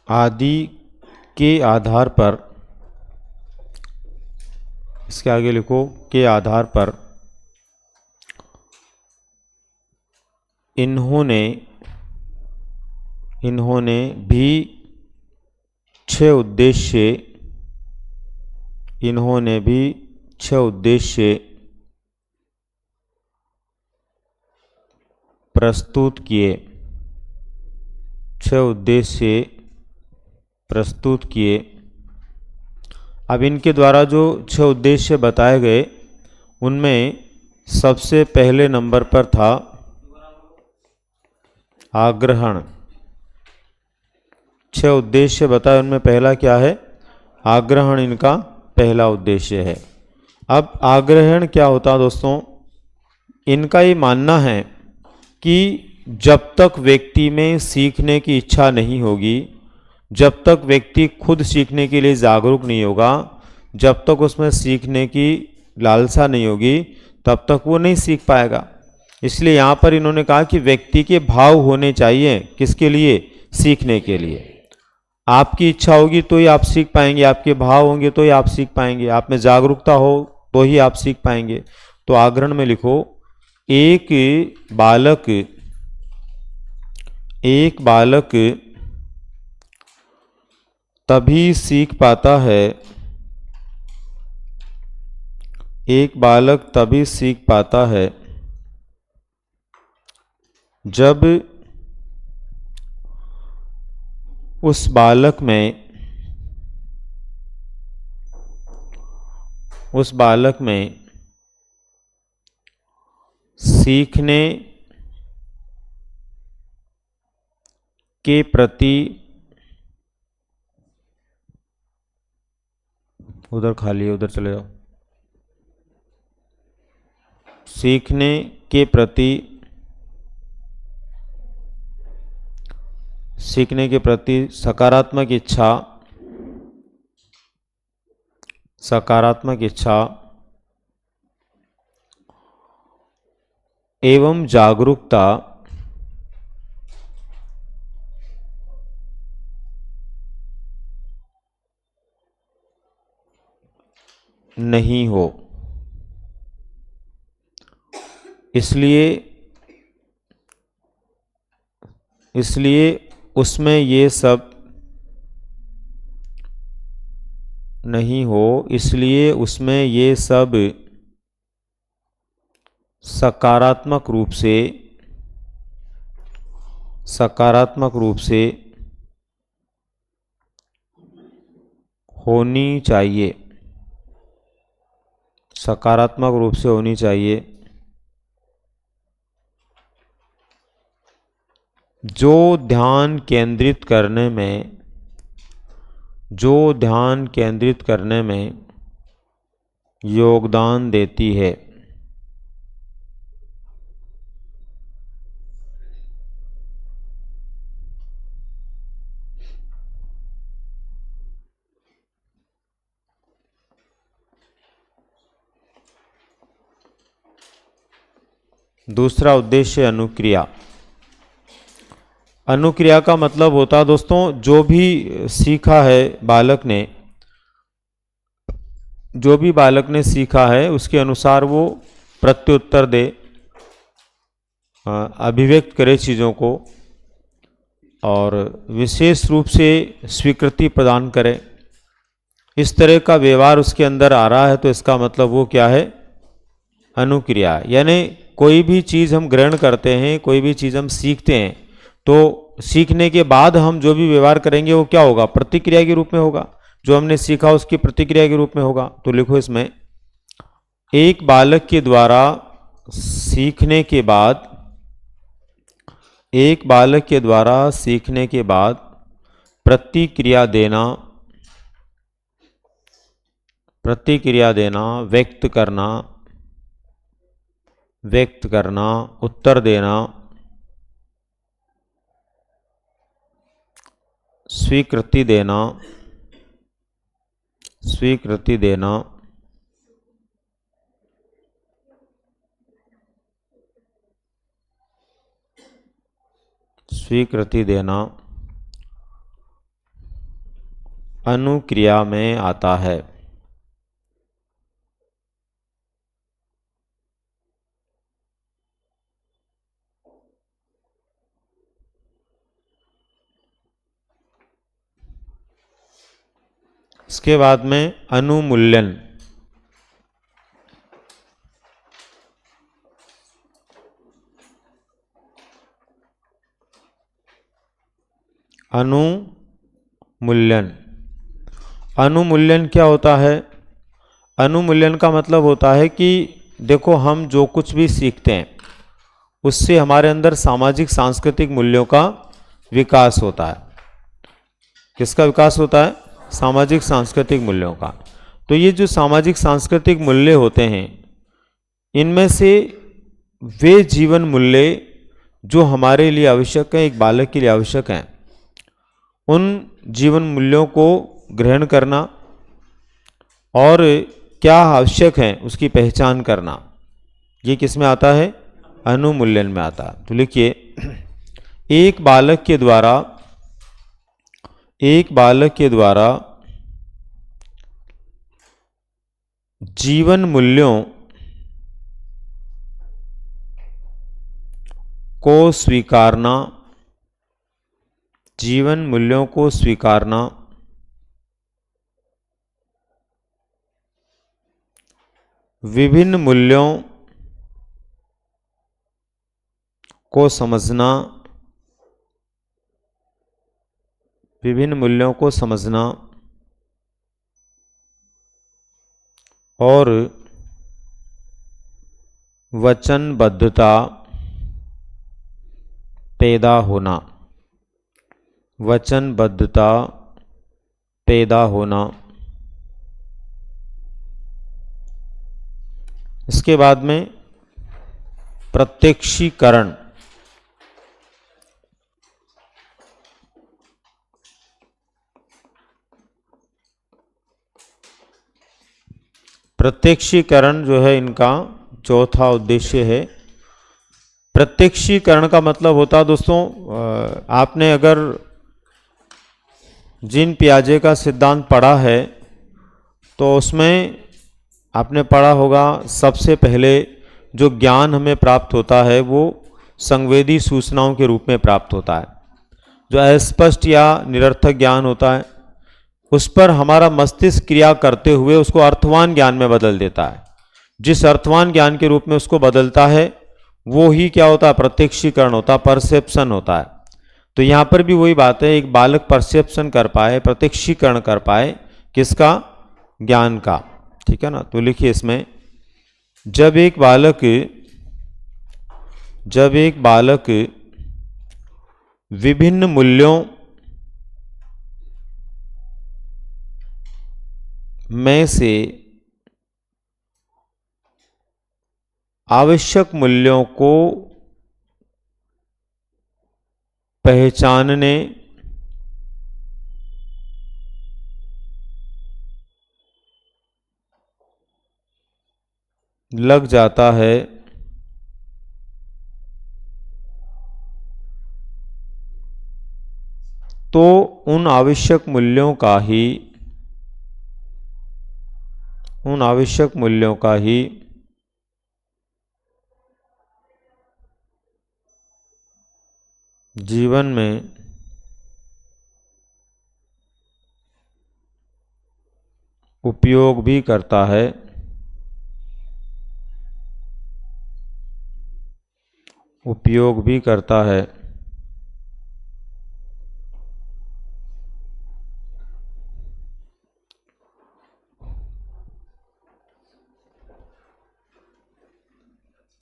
आदि के आधार पर, इसके आगे लिखो, के आधार पर इन्होंने भी 6 उद्देश्य प्रस्तुत किए। 6 उद्देश्य प्रस्तुत किए। अब इनके द्वारा जो 6 उद्देश्य बताए गए उनमें सबसे पहले नंबर पर था आग्रहण। 6 उद्देश्य बताए, उनमें पहला क्या है? आग्रहण इनका पहला उद्देश्य है। अब आग्रहण क्या होता है दोस्तों? इनका ये मानना है कि जब तक व्यक्ति में सीखने की इच्छा नहीं होगी, जब तक व्यक्ति खुद सीखने के लिए जागरूक नहीं होगा, जब तक उसमें सीखने की लालसा नहीं होगी, तब तक वो नहीं सीख पाएगा। इसलिए यहाँ पर इन्होंने कहा कि व्यक्ति के भाव होने चाहिए। किसके लिए? सीखने के लिए। आपकी इच्छा होगी तो ही आप सीख पाएंगे, आपके भाव होंगे तो ही आप सीख पाएंगे, आप में जागरूकता हो तो ही आप सीख पाएंगे। तो आग्रहण में लिखो, एक बालक तभी सीख पाता है, एक बालक तभी सीख पाता है जब उस बालक में सीखने के प्रति, उधर खाली है, उधर चले जाओ, सीखने के प्रति सकारात्मक इच्छा, सकारात्मक इच्छा एवं जागरूकता नहीं हो। इसलिए इसलिए उसमें ये सब नहीं हो, इसलिए उसमें ये सब सकारात्मक रूप से होनी चाहिए, सकारात्मक रूप से होनी चाहिए। जो ध्यान केंद्रित करने में योगदान देती है। दूसरा उद्देश्य अनुक्रिया। अनुक्रिया का मतलब होता है दोस्तों, जो भी सीखा है बालक ने सीखा है उसके अनुसार वो प्रत्युत्तर दे, अभिव्यक्त करे चीज़ों को, और विशेष रूप से स्वीकृति प्रदान करे। इस तरह का व्यवहार उसके अंदर आ रहा है तो इसका मतलब वो क्या है? अनुक्रिया। यानी कोई भी चीज़ हम ग्रहण करते हैं, कोई भी चीज़ हम सीखते हैं, तो सीखने के बाद हम जो भी व्यवहार करेंगे वो क्या होगा? प्रतिक्रिया के रूप में होगा। जो हमने सीखा उसकी प्रतिक्रिया के रूप में होगा। तो लिखो इसमें, एक बालक के द्वारा सीखने के बाद प्रतिक्रिया देना, व्यक्त करना, उत्तर देना, स्वीकृति देना, स्वीकृति देना अनुक्रिया में आता है। इसके बाद में अनुमूल्यन। अनुमूल्यन क्या होता है? अनुमूल्यन का मतलब होता है कि देखो, हम जो कुछ भी सीखते हैं उससे हमारे अंदर सामाजिक सांस्कृतिक मूल्यों का विकास होता है। किसका विकास होता है? सामाजिक सांस्कृतिक मूल्यों का। तो ये जो सामाजिक सांस्कृतिक मूल्य होते हैं, इनमें से वे जीवन मूल्य जो हमारे लिए आवश्यक हैं, एक बालक के लिए आवश्यक हैं, उन जीवन मूल्यों को ग्रहण करना और क्या आवश्यक है उसकी पहचान करना, ये किस में आता है? अनुमूल्यन में आता है। तो लिखिए, एक बालक के द्वारा जीवन मूल्यों को स्वीकारना, विभिन्न मूल्यों को समझना, और वचनबद्धता पैदा होना। इसके बाद में प्रत्यक्षीकरण। प्रत्यक्षीकरण जो है इनका चौथा उद्देश्य है। प्रत्यक्षीकरण का मतलब होता है दोस्तों, आपने अगर जीन पियाजे का सिद्धांत पढ़ा है तो उसमें आपने पढ़ा होगा सबसे पहले जो ज्ञान हमें प्राप्त होता है वो संवेदी सूचनाओं के रूप में प्राप्त होता है। जो अस्पष्ट या निरर्थक ज्ञान होता है उस पर हमारा मस्तिष्क क्रिया करते हुए उसको अर्थवान ज्ञान में बदल देता है। जिस अर्थवान ज्ञान के रूप में उसको बदलता है वो ही क्या होता है, प्रत्यक्षीकरण होता है, परसेप्शन होता है। तो यहाँ पर भी वही बात है, एक बालक परसेप्शन कर पाए, प्रत्यक्षीकरण कर पाए, किसका, ज्ञान का, ठीक है ना। तो लिखिए इसमें, जब एक बालक विभिन्न मूल्यों में से आवश्यक मूल्यों को पहचानने लग जाता है तो उन आवश्यक मूल्यों का ही जीवन में उपयोग भी करता है।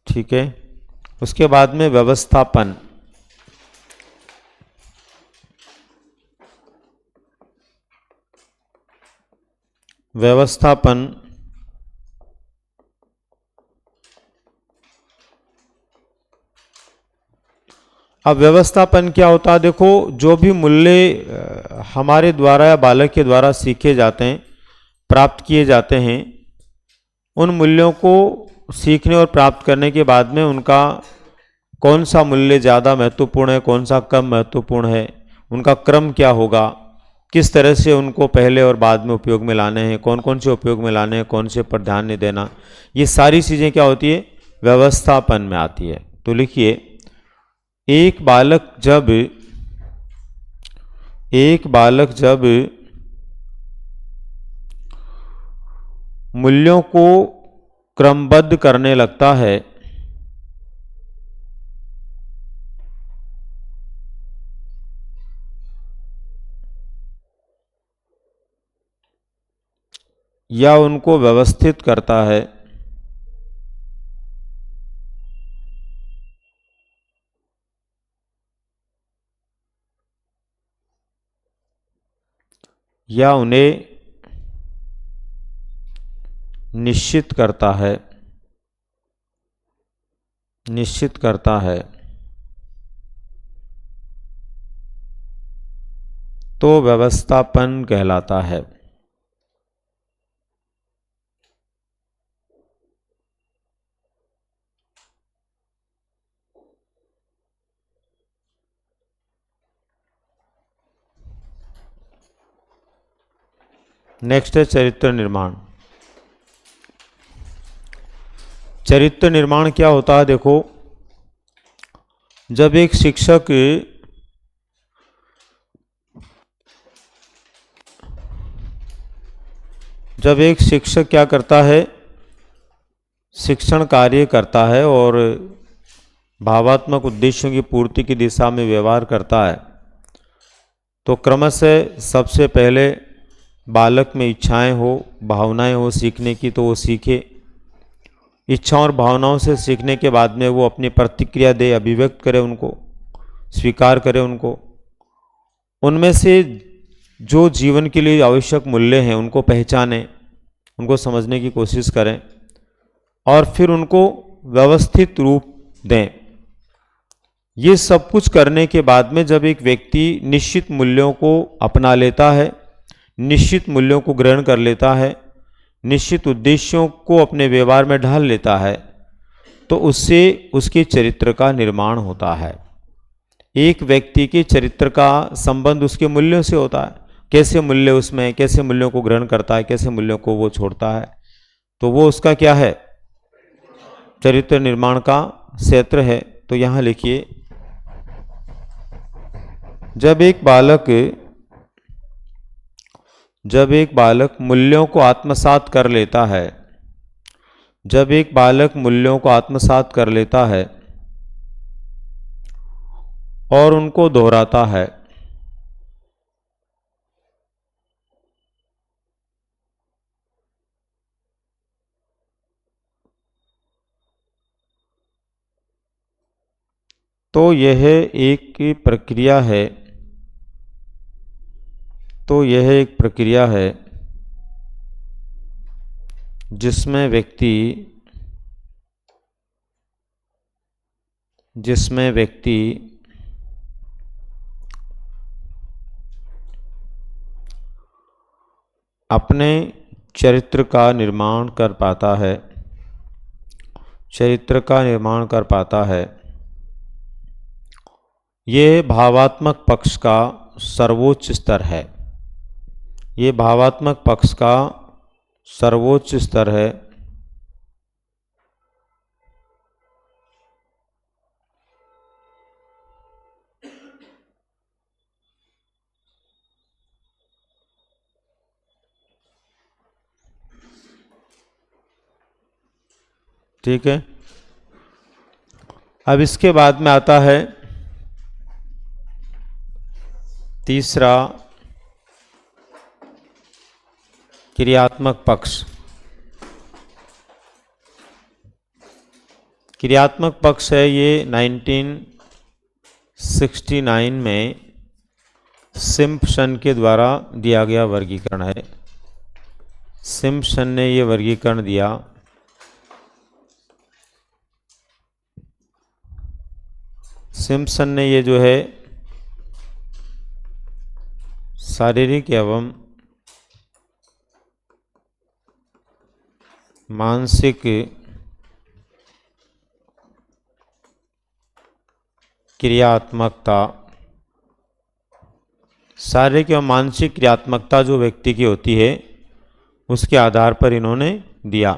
ठीक है। उसके बाद में व्यवस्थापन। अब व्यवस्थापन क्या होता है, देखो जो भी मूल्य हमारे द्वारा या बालक के द्वारा सीखे जाते हैं, प्राप्त किए जाते हैं, उन मूल्यों को सीखने और प्राप्त करने के बाद में उनका कौन सा मूल्य ज़्यादा महत्वपूर्ण है, कौन सा कम महत्वपूर्ण है, उनका क्रम क्या होगा, किस तरह से उनको पहले और बाद में उपयोग में लाने हैं, कौन कौन से उपयोग में लाने हैं, कौन से पर ध्यान नहीं देना, ये सारी चीज़ें क्या होती है, व्यवस्थापन में आती है। तो लिखिए, एक बालक जब मूल्यों को क्रमबद्ध करने लगता है या उनको व्यवस्थित करता है या उन्हें निश्चित करता है तो व्यवस्थापन कहलाता है। नेक्स्ट है चरित्र निर्माण। चरित्र निर्माण क्या होता है, देखो जब एक शिक्षक क्या करता है, शिक्षण कार्य करता है और भावात्मक उद्देश्यों की पूर्ति की दिशा में व्यवहार करता है, तो क्रमशः सबसे पहले बालक में इच्छाएं हो, भावनाएं हो सीखने की, तो वो सीखे। इच्छाओं और भावनाओं से सीखने के बाद में वो अपनी प्रतिक्रिया दे, अभिव्यक्त करे, उनको स्वीकार करे, उनको उनमें से जो जीवन के लिए आवश्यक मूल्य हैं उनको पहचाने, उनको समझने की कोशिश करें और फिर उनको व्यवस्थित रूप दें। ये सब कुछ करने के बाद में जब एक व्यक्ति निश्चित मूल्यों को अपना लेता है, निश्चित मूल्यों को ग्रहण कर लेता है, निश्चित उद्देश्यों को अपने व्यवहार में ढाल लेता है तो उससे उसके चरित्र का निर्माण होता है। एक व्यक्ति के चरित्र का संबंध उसके मूल्यों से होता है, कैसे मूल्य उसमें, कैसे मूल्यों को ग्रहण करता है, कैसे मूल्यों को वो छोड़ता है, तो वो उसका क्या है, चरित्र निर्माण का क्षेत्र है। तो यहां लिखिए, जब एक बालक मूल्यों को आत्मसात कर लेता है, जब एक बालक मूल्यों को आत्मसात कर लेता है और उनको दोहराता है, तो यह एक प्रक्रिया है, तो यह एक प्रक्रिया है जिसमें व्यक्ति अपने चरित्र का निर्माण कर पाता है, चरित्र का निर्माण कर पाता है। ये भावात्मक पक्ष का सर्वोच्च स्तर है, ये भावात्मक पक्ष का सर्वोच्च स्तर है। ठीक है, अब इसके बाद में आता है तीसरा क्रियात्मक पक्ष। क्रियात्मक पक्ष है ये 1969 में सिम्पसन के द्वारा दिया गया वर्गीकरण है। सिम्पसन ने ये वर्गीकरण दिया। सिम्पसन ने ये जो है शारीरिक एवं मानसिक क्रियात्मकता, शारीरिक एवं मानसिक क्रियात्मकता जो व्यक्ति की होती है उसके आधार पर इन्होंने दिया।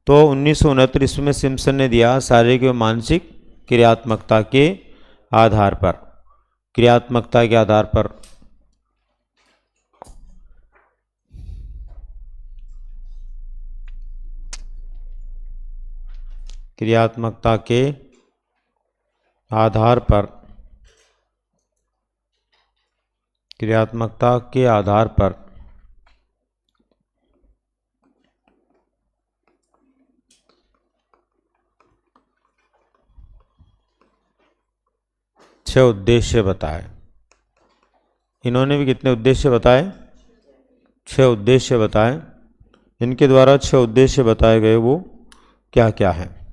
तो 1969 ईस्वी में सिम्पसन ने दिया शारीरिक एवं मानसिक क्रियात्मकता के आधार पर, क्रियात्मकता के आधार पर। क्रियात्मकता के आधार पर, क्रियात्मकता के आधार पर छह उद्देश्य बताए। इन्होंने भी कितने उद्देश्य बताए? छह उद्देश्य बताए। इनके द्वारा छह उद्देश्य बताए गए वो क्या क्या है?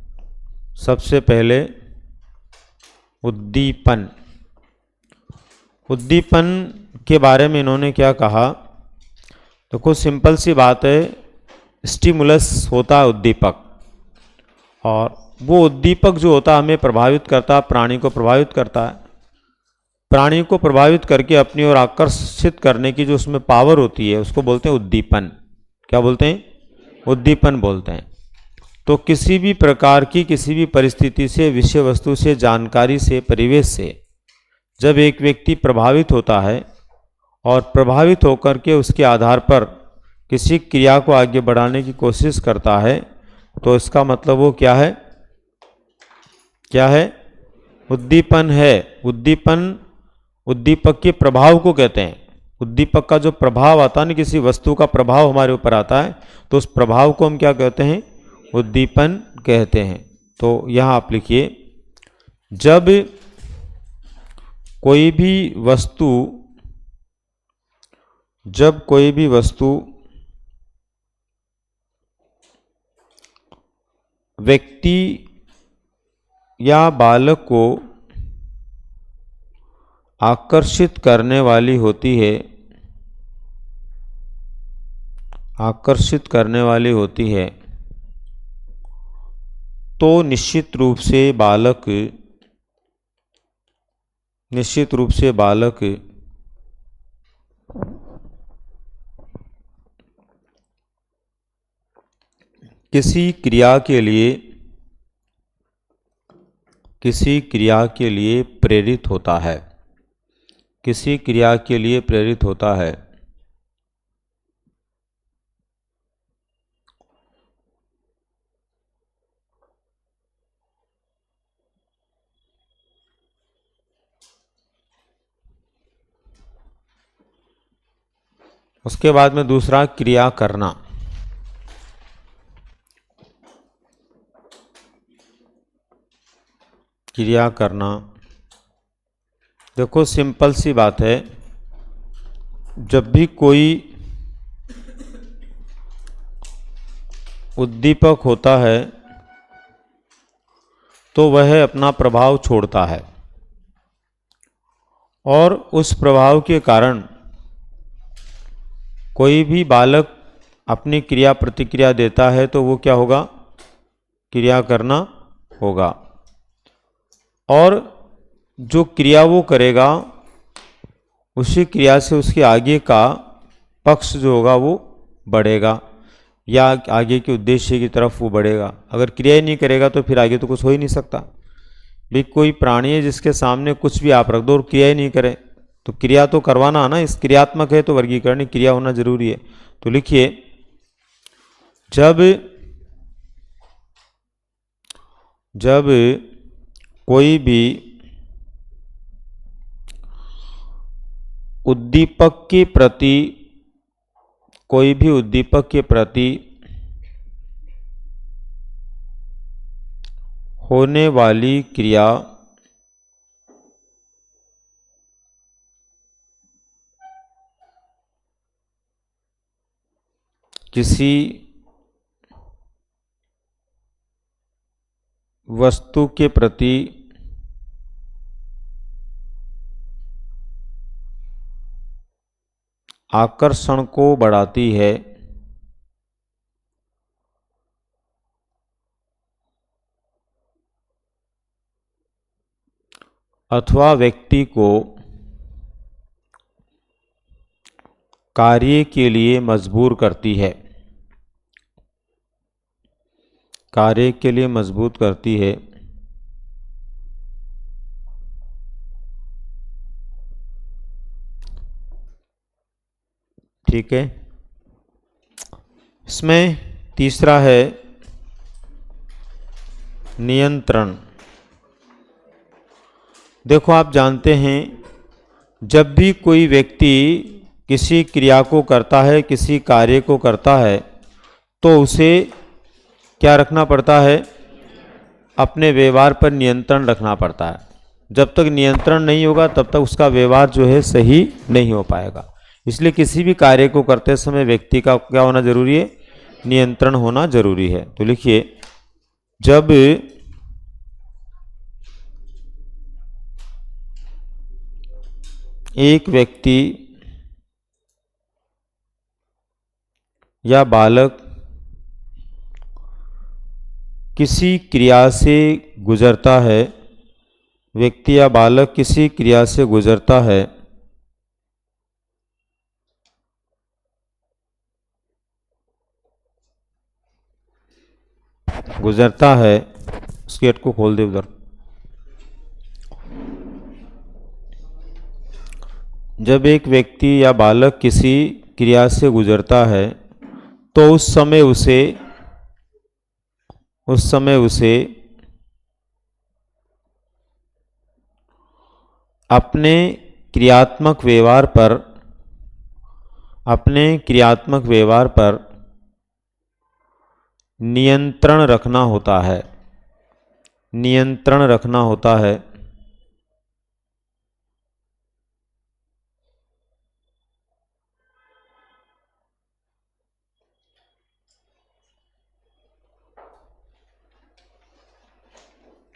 सबसे पहले उद्दीपन। उद्दीपन के बारे में इन्होंने क्या कहा? तो कुछ सिंपल सी बात है, स्टिमुलस होता है उद्दीपक, और वो उद्दीपक जो होता है हमें प्रभावित करता है, प्राणी को प्रभावित करता है। प्राणी को प्रभावित करके अपनी ओर आकर्षित करने की जो उसमें पावर होती है उसको बोलते हैं उद्दीपन। क्या बोलते हैं? उद्दीपन बोलते हैं। तो किसी भी प्रकार की किसी भी परिस्थिति से, विषय वस्तु से, जानकारी से, परिवेश से जब एक व्यक्ति प्रभावित होता है और प्रभावित होकर के उसके आधार पर किसी क्रिया को आगे बढ़ाने की कोशिश करता है, तो इसका मतलब वो क्या है? क्या है? उद्दीपन है। उद्दीपन उद्दीपक के प्रभाव को कहते हैं। उद्दीपक का जो प्रभाव आता है ना, किसी वस्तु का प्रभाव हमारे ऊपर आता है, तो उस प्रभाव को हम क्या कहते हैं? उद्दीपन कहते हैं। तो यहाँ आप लिखिए, जब कोई भी वस्तु व्यक्ति या बालक को आकर्षित करने वाली होती है आकर्षित करने वाली होती है तो निश्चित रूप से बालक किसी क्रिया के लिए प्रेरित होता है, किसी क्रिया के लिए प्रेरित होता है। उसके बाद में दूसरा क्रिया करना। क्रिया करना, देखो सिंपल सी बात है, जब भी कोई उद्दीपक होता है तो वह अपना प्रभाव छोड़ता है और उस प्रभाव के कारण कोई भी बालक अपनी क्रिया प्रतिक्रिया देता है तो वो क्या होगा, क्रिया करना होगा। और जो क्रिया वो करेगा उसी क्रिया से उसके आगे का पक्ष जो होगा वो बढ़ेगा या आगे के उद्देश्य की तरफ वो बढ़ेगा। अगर क्रिया ही नहीं करेगा तो फिर आगे तो कुछ हो ही नहीं सकता। भी कोई प्राणी है जिसके सामने कुछ भी आप रख दो और क्रिया ही नहीं करे तो क्रिया तो करवाना है ना, इस क्रियात्मक है तो वर्गीकरण क्रिया होना जरूरी है। तो लिखिए, जब कोई भी उद्दीपक के प्रति होने वाली क्रिया किसी वस्तु के प्रति आकर्षण को बढ़ाती है अथवा व्यक्ति को कार्य के लिए मजबूर करती है, कार्य के लिए मजबूत करती है, ठीक है। इसमें तीसरा है नियंत्रण। देखो आप जानते हैं, जब भी कोई व्यक्ति किसी क्रिया को करता है, किसी कार्य को करता है तो उसे क्या रखना पड़ता है, अपने व्यवहार पर नियंत्रण रखना पड़ता है। जब तक नियंत्रण नहीं होगा तब तक उसका व्यवहार जो है सही नहीं हो पाएगा। इसलिए किसी भी कार्य को करते समय व्यक्ति का क्या होना जरूरी है, नियंत्रण होना जरूरी है। तो लिखिए, जब एक व्यक्ति या बालक किसी क्रिया से गुजरता है, व्यक्ति या बालक किसी क्रिया से गुजरता है उस गेट को खोल दे उधर। जब एक व्यक्ति या बालक किसी क्रिया से गुजरता है तो उस समय उसे अपने क्रियात्मक व्यवहार पर नियंत्रण रखना होता है, नियंत्रण रखना होता है।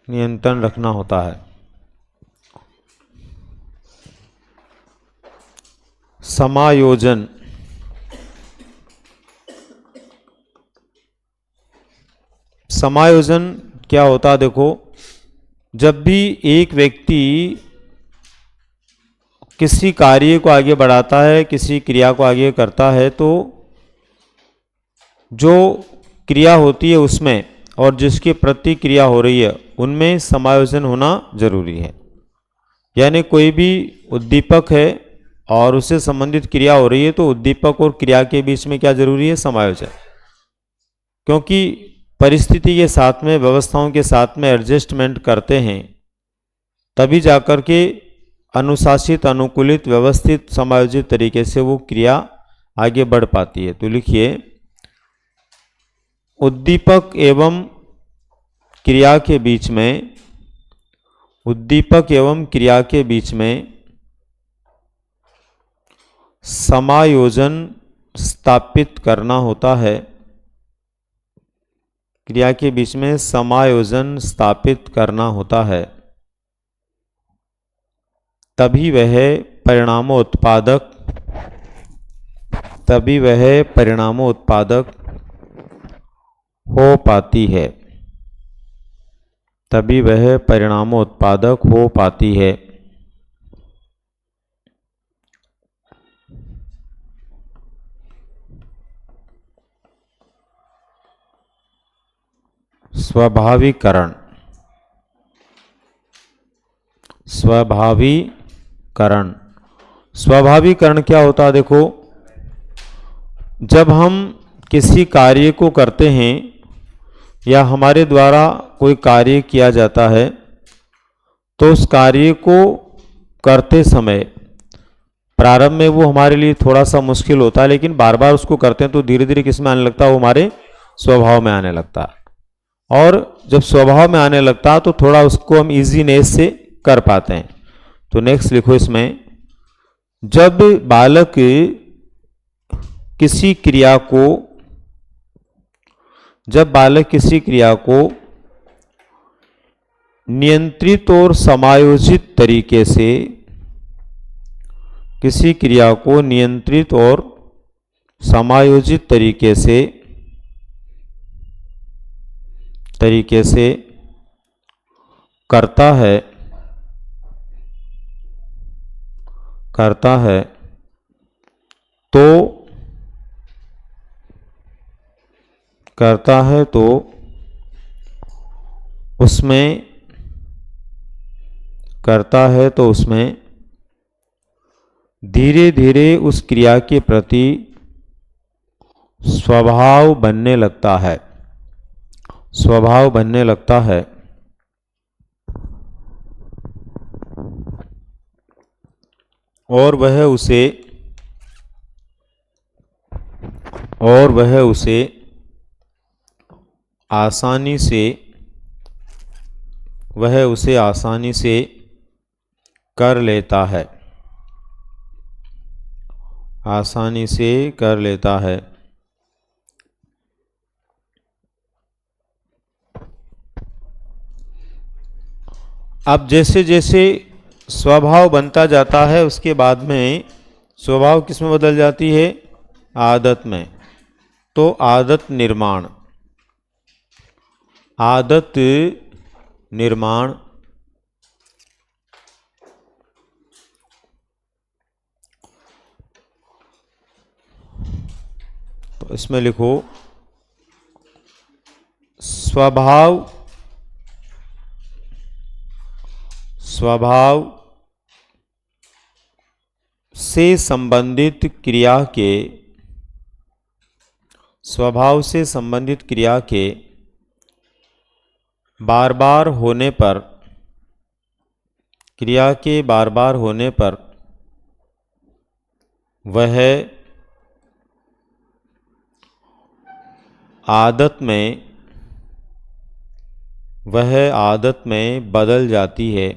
नियंत्रण रखना होता है। समायोजन, समायोजन क्या होता है? देखो, जब भी एक व्यक्ति किसी कार्य को आगे बढ़ाता है, किसी क्रिया को आगे करता है, तो जो क्रिया होती है उसमें और जिसकी प्रतिक्रिया हो रही है उनमें समायोजन होना जरूरी है। यानी कोई भी उद्दीपक है और उससे संबंधित क्रिया हो रही है, तो उद्दीपक और क्रिया के बीच में क्या जरूरी है? समायोजन। क्योंकि परिस्थिति के साथ में, व्यवस्थाओं के साथ में एडजस्टमेंट करते हैं, तभी जाकर के अनुशासित, अनुकूलित, व्यवस्थित, समायोजित तरीके से वो क्रिया आगे बढ़ पाती है। तो लिखिए, उद्दीपक एवं क्रिया के बीच में, उद्दीपक एवं क्रिया के बीच में समायोजन स्थापित करना होता है। क्रिया के बीच में समायोजन स्थापित करना होता है, तभी वह परिणामोत्पादक, तभी वह परिणामोत्पादक हो पाती है, तभी वह परिणामोत्पादक हो पाती है। स्वाभाविकरण, स्वाभाविकरण, स्वाभाविकरण क्या होता है? देखो, जब हम किसी कार्य को करते हैं या हमारे द्वारा कोई कार्य किया जाता है, तो उस कार्य को करते समय प्रारंभ में वो हमारे लिए थोड़ा सा मुश्किल होता है, लेकिन बार बार उसको करते हैं तो धीरे धीरे किस में आने लगता है? वो हमारे स्वभाव में आने लगता है। और जब स्वभाव में आने लगता है तो थोड़ा उसको हम इजीनेस से कर पाते हैं। तो नेक्स्ट लिखो इसमें, जब बालक किसी क्रिया को, जब बालक किसी क्रिया को नियंत्रित और समायोजित तरीके से, किसी क्रिया को नियंत्रित और समायोजित तरीके से करता है, तो उसमें धीरे धीरे उस क्रिया के प्रति स्वभाव बनने लगता है, स्वभाव बनने लगता है। और वह उसे आसानी से कर लेता है, आसानी से कर लेता है। अब जैसे जैसे स्वभाव बनता जाता है, उसके बाद में स्वभाव किस में बदल जाती है? आदत में। तो आदत निर्माण, आदत निर्माण, तो इसमें लिखो, स्वभाव से संबंधित क्रिया के, स्वभाव से संबंधित क्रिया के बार बार होने पर, क्रिया के बार बार होने पर वह आदत में बदल जाती है,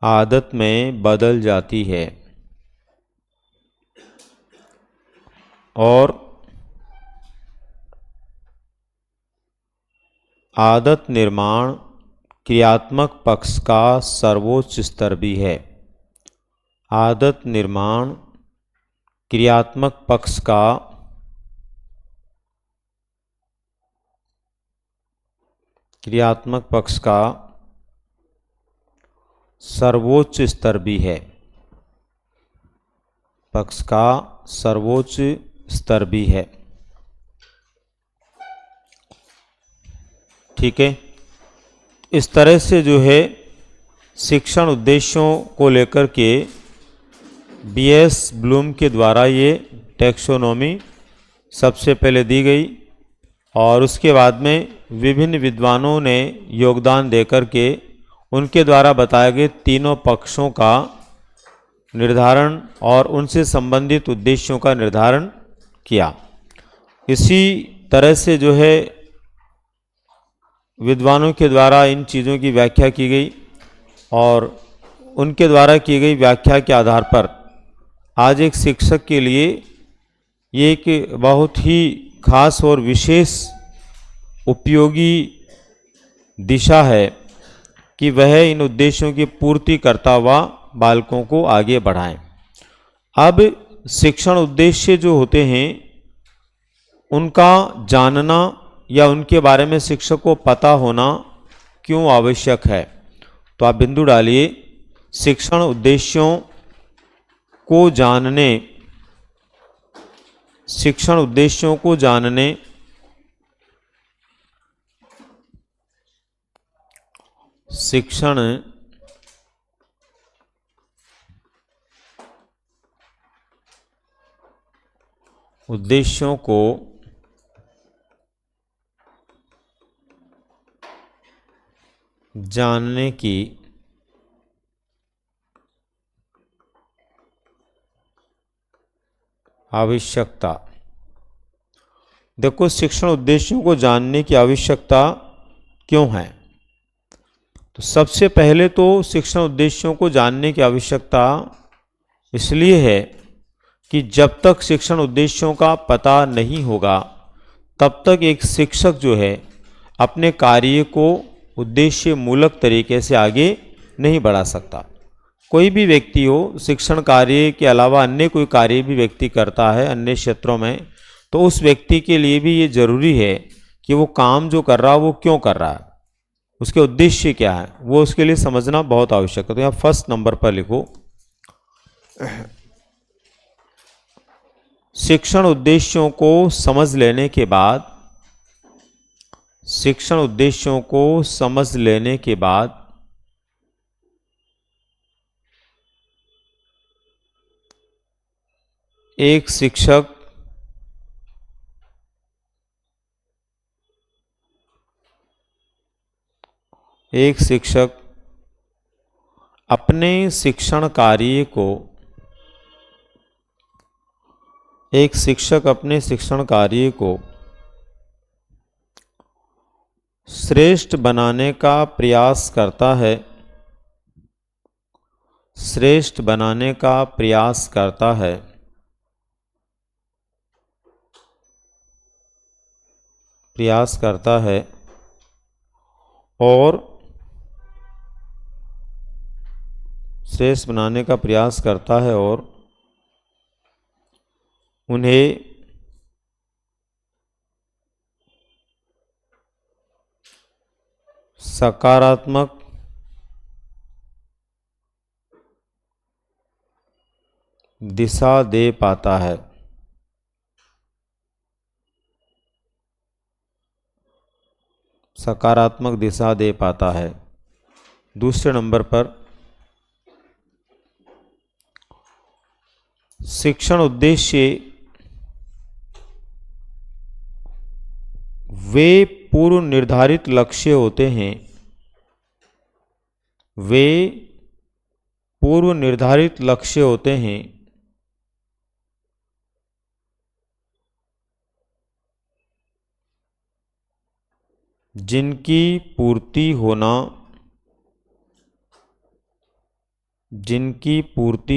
आदत में बदल जाती है। और आदत निर्माण क्रियात्मक पक्ष का सर्वोच्च स्तर भी है। आदत निर्माण क्रियात्मक पक्ष का क्रियात्मक पक्ष का सर्वोच्च स्तर भी है, पक्ष का सर्वोच्च स्तर भी है। ठीक है, इस तरह से जो है शिक्षण उद्देश्यों को लेकर के बीएस ब्लूम के द्वारा ये टैक्सोनॉमी सबसे पहले दी गई और उसके बाद में विभिन्न विद्वानों ने योगदान देकर के उनके द्वारा बताए गए तीनों पक्षों का निर्धारण और उनसे संबंधित उद्देश्यों का निर्धारण किया। इसी तरह से जो है विद्वानों के द्वारा इन चीज़ों की व्याख्या की गई और उनके द्वारा की गई व्याख्या के आधार पर आज एक शिक्षक के लिए ये एक बहुत ही खास और विशेष उपयोगी दिशा है कि वह इन उद्देश्यों की पूर्ति करता हुआ बालकों को आगे बढ़ाएं। अब शिक्षण उद्देश्य जो होते हैं उनका जानना या उनके बारे में शिक्षक को पता होना क्यों आवश्यक है, तो आप बिंदु डालिए। शिक्षण उद्देश्यों को जानने, शिक्षण उद्देश्यों को जानने शिक्षण उद्देश्यों को जानने की आवश्यकता। देखो, शिक्षण उद्देश्यों को जानने की आवश्यकता क्यों है, तो सबसे पहले तो शिक्षण उद्देश्यों को जानने की आवश्यकता इसलिए है कि जब तक शिक्षण उद्देश्यों का पता नहीं होगा तब तक एक शिक्षक जो है अपने कार्य को उद्देश्य मूलक तरीके से आगे नहीं बढ़ा सकता। कोई भी व्यक्ति हो, शिक्षण कार्य के अलावा अन्य कोई कार्य भी व्यक्ति करता है अन्य क्षेत्रों में, तो उस व्यक्ति के लिए भी ये जरूरी है कि वो काम जो कर रहा है वो क्यों कर रहा है, उसके उद्देश्य क्या है, वो उसके लिए समझना बहुत आवश्यक है। तो यहाँ फर्स्ट नंबर पर लिखो, शिक्षण उद्देश्यों को समझ लेने के बाद, शिक्षण उद्देश्यों को समझ लेने के बाद एक शिक्षक अपने शिक्षण कार्य को, एक शिक्षक अपने शिक्षण कार्य को श्रेष्ठ बनाने का प्रयास करता है, श्रेष्ठ बनाने का प्रयास करता है, प्रयास करता है और श्रेष्ठ बनाने का प्रयास करता है और उन्हें सकारात्मक दिशा दे पाता है, सकारात्मक दिशा दे पाता है। दूसरे नंबर पर शिक्षण उद्देश्य वे पूर्व निर्धारित लक्ष्य होते हैं, वे पूर्व निर्धारित लक्ष्य होते हैं जिनकी पूर्ति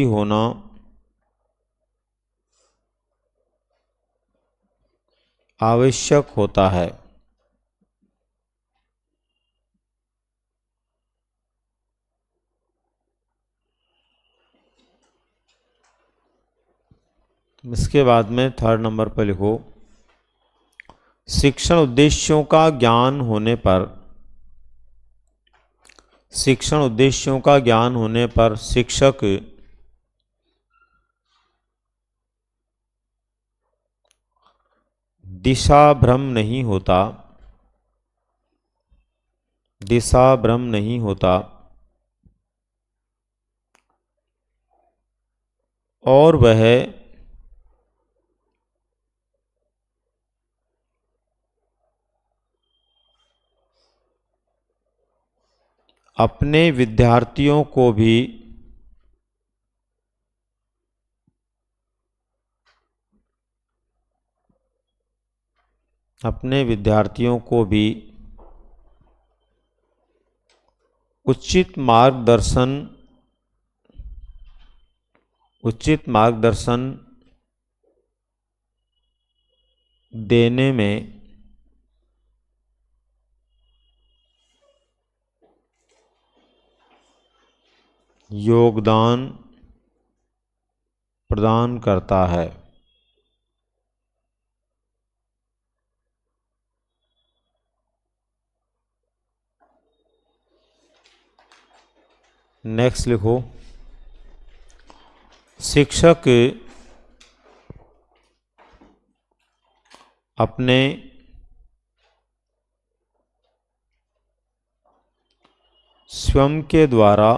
होना आवश्यक होता है। इसके बाद में थर्ड नंबर पर लिखो, शिक्षण उद्देश्यों का ज्ञान होने पर, शिक्षण उद्देश्यों का ज्ञान होने पर शिक्षक दिशा भ्रम नहीं होता, दिशा भ्रम नहीं होता और वह अपने विद्यार्थियों को भी उचित मार्गदर्शन देने में योगदान प्रदान करता है। नेक्स्ट लिखो, शिक्षक अपने स्वयं के द्वारा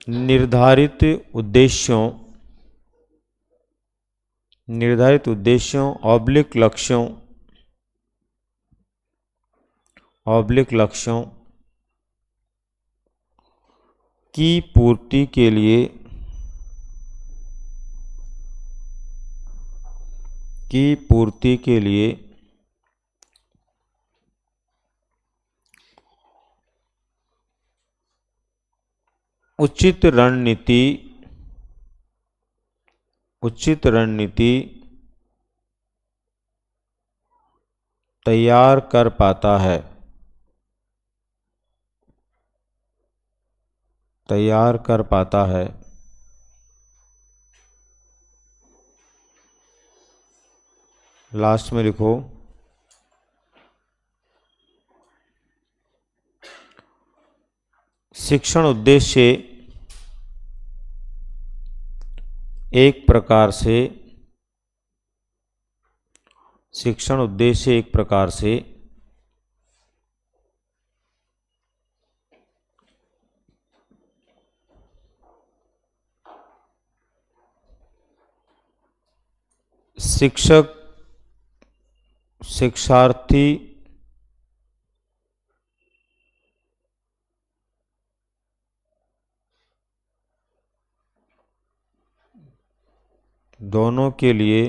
निर्धारित उद्देश्यों ऑब्लिक लक्ष्यों की पूर्ति के लिए उचित रणनीति तैयार कर पाता है। लास्ट में लिखो, शिक्षण उद्देश्य एक प्रकार से शिक्षार्थी दोनों के लिए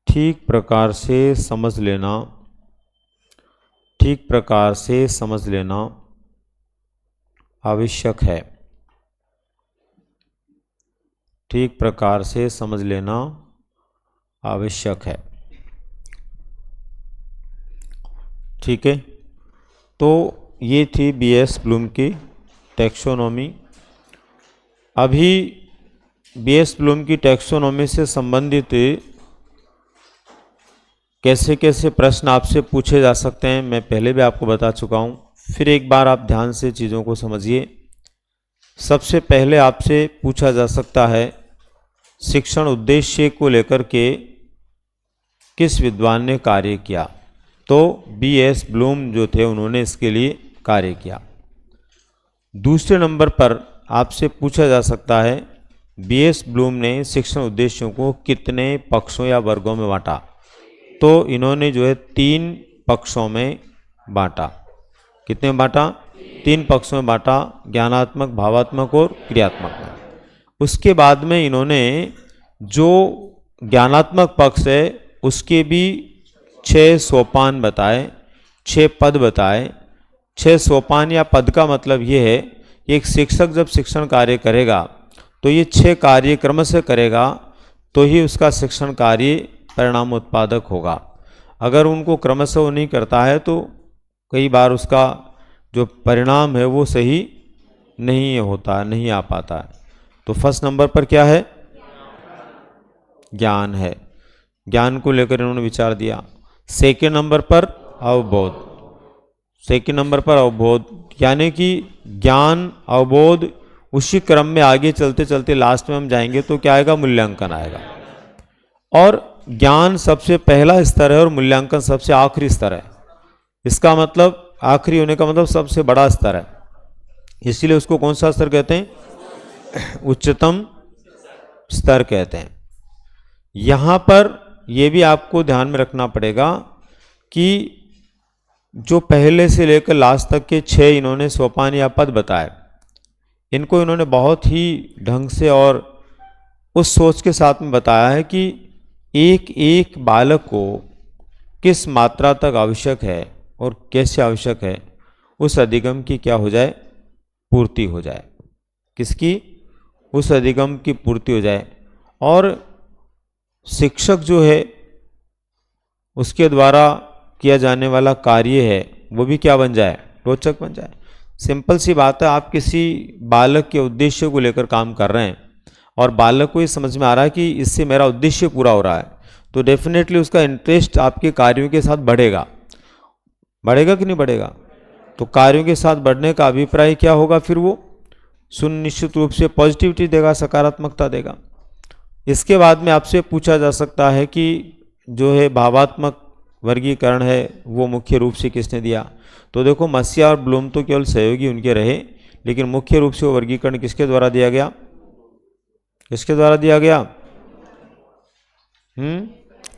ठीक प्रकार से समझ लेना आवश्यक है। ठीक प्रकार से समझ लेना आवश्यक है। ठीक है, तो ये थी बीएस ब्लूम की टैक्सोनॉमी। अभी बीएस ब्लूम की टैक्सोनॉमी से संबंधित कैसे कैसे प्रश्न आपसे पूछे जा सकते हैं मैं पहले भी आपको बता चुका हूँ। फिर एक बार आप ध्यान से चीज़ों को समझिए। सबसे पहले आपसे पूछा जा सकता है, शिक्षण उद्देश्य को लेकर के किस विद्वान ने कार्य किया? तो बीएस ब्लूम जो थे उन्होंने इसके लिए कार्य किया। दूसरे नंबर पर आपसे पूछा जा सकता है, बीएस ब्लूम ने शिक्षण उद्देश्यों को कितने पक्षों या वर्गों में बांटा? तो इन्होंने जो है 3 पक्षों में बांटा। कितने में बांटा? 3 पक्षों में बांटा, ज्ञानात्मक, भावात्मक और क्रियात्मक में। उसके बाद में इन्होंने जो ज्ञानात्मक पक्ष है उसके भी 6 सोपान बताए, 6 पद बताए। 6 सोपान या पद का मतलब ये है, एक शिक्षक जब शिक्षण कार्य करेगा तो ये 6 कार्य क्रम से करेगा तो ही उसका शिक्षण कार्य परिणाम उत्पादक होगा। अगर उनको क्रमशः नहीं करता है तो कई बार उसका जो परिणाम है वो सही नहीं होता, नहीं आ पाता है। तो फर्स्ट नंबर पर क्या है? ज्ञान है। ज्ञान को लेकर इन्होंने विचार दिया। सेकेंड नंबर पर अवबोध। सेकेंड नंबर पर अवबोध, यानी कि ज्ञान अवबोध उसी क्रम में आगे चलते चलते लास्ट में हम जाएंगे तो क्या आएगा? मूल्यांकन आएगा। और ज्ञान सबसे पहला स्तर है और मूल्यांकन सबसे आखिरी स्तर है। इसका मतलब आखिरी होने का मतलब सबसे बड़ा स्तर है, इसीलिए उसको कौन सा स्तर कहते हैं? उच्चतम स्तर कहते हैं। यहाँ पर यह भी आपको ध्यान में रखना पड़ेगा कि जो पहले से लेकर लास्ट तक के 6 इन्होंने सोपान या पद बताए, इनको इन्होंने बहुत ही ढंग से और उस सोच के साथ में बताया है कि एक एक बालक को किस मात्रा तक आवश्यक है और कैसे आवश्यक है, उस अधिगम की क्या हो जाए? पूर्ति हो जाए। किसकी? उस अधिगम की पूर्ति हो जाए। और शिक्षक जो है उसके द्वारा किया जाने वाला कार्य है वो भी क्या बन जाए? रोचक बन जाए। सिंपल सी बात है, आप किसी बालक के उद्देश्य को लेकर काम कर रहे हैं और बालक को ये समझ में आ रहा है कि इससे मेरा उद्देश्य पूरा हो रहा है, तो डेफिनेटली उसका इंटरेस्ट आपके कार्यों के साथ बढ़ेगा। बढ़ेगा कि नहीं बढ़ेगा? तो कार्यों के साथ बढ़ने का अभिप्राय क्या होगा? फिर वो सुनिश्चित रूप से पॉजिटिविटी देगा, सकारात्मकता देगा। इसके बाद में आपसे पूछा जा सकता है कि जो है भावात्मक वर्गीकरण है वो मुख्य रूप से किसने दिया? तो देखो, मसिया और ब्लूम तो केवल सहयोगी उनके रहे, लेकिन मुख्य रूप से वो वर्गीकरण किसके द्वारा दिया गया? किसके द्वारा दिया गया?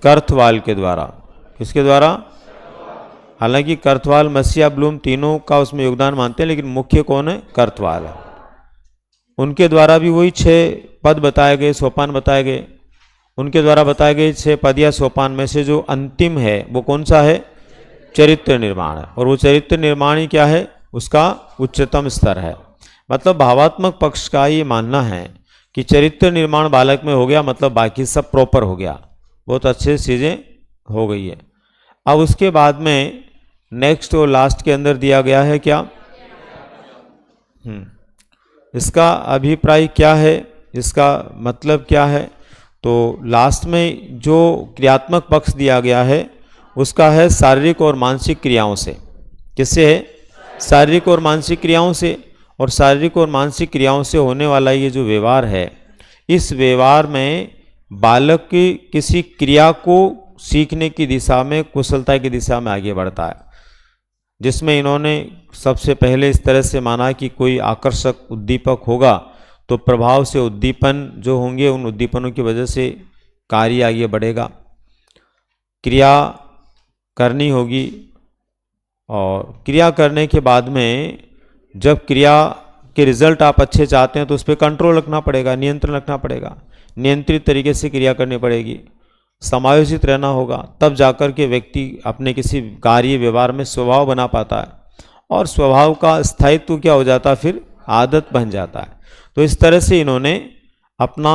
कर्थवाल के द्वारा। किसके द्वारा? हालांकि कर्थवाल, मसिया, ब्लूम तीनों का उसमें योगदान मानते हैं, लेकिन मुख्य कौन है? कर्थवाल है। उनके द्वारा भी वही 6 पद बताए गए, सोपान बताए गए। उनके द्वारा बताए गए 6 पद या सोपान में से जो अंतिम है वो कौन सा है? चरित्र निर्माण है। और वो चरित्र निर्माण ही क्या है? उसका उच्चतम स्तर है। मतलब भावात्मक पक्ष का ये मानना है कि चरित्र निर्माण बालक में हो गया, मतलब बाकी सब प्रॉपर हो गया, बहुत अच्छे चीज़ें हो गई है। अब उसके बाद में नेक्स्ट और लास्ट के अंदर दिया गया है क्या? इसका अभिप्राय क्या है? इसका मतलब क्या है? तो लास्ट में जो क्रियात्मक पक्ष दिया गया है उसका है शारीरिक और मानसिक क्रियाओं से। किससे है? शारीरिक और मानसिक क्रियाओं से। और शारीरिक और मानसिक क्रियाओं से होने वाला ये जो व्यवहार है, इस व्यवहार में बालक की किसी क्रिया को सीखने की दिशा में, कुशलता की दिशा में आगे बढ़ता है, जिसमें इन्होंने सबसे पहले इस तरह से माना कि कोई आकर्षक उद्दीपक होगा तो प्रभाव से उद्दीपन जो होंगे, उन उद्दीपनों की वजह से कार्य आगे बढ़ेगा, क्रिया करनी होगी। और क्रिया करने के बाद में जब क्रिया के रिजल्ट आप अच्छे चाहते हैं तो उस पर कंट्रोल रखना पड़ेगा, नियंत्रण रखना पड़ेगा, नियंत्रित तरीके से क्रिया करनी पड़ेगी, समायोजित रहना होगा, तब जाकर के व्यक्ति अपने किसी कार्य व्यवहार में स्वभाव बना पाता है। और स्वभाव का स्थायित्व क्या हो जाता है? फिर आदत बन जाता है। तो इस तरह से इन्होंने अपना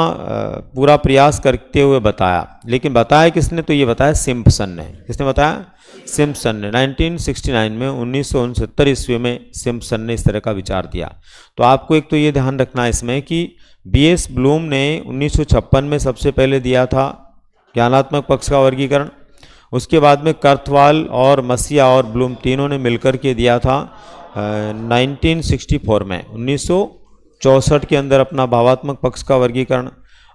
पूरा प्रयास करते हुए बताया। लेकिन बताया किसने? तो ये बताया सिम्पसन ने। किसने बताया? सिम्पसन ने। 1969 में 1969 ईस्वी में सिम्पसन ने इस तरह का विचार दिया। तो आपको एक तो ये ध्यान रखना है इसमें कि बीएस ब्लूम ने 1956 में सबसे पहले दिया था ज्ञानात्मक पक्ष का वर्गीकरण। उसके बाद में कर्थवाल और मसिया और ब्लूम तीनों ने मिलकर के दिया था 1964 में, 1964 के अंदर अपना भावात्मक पक्ष का वर्गीकरण।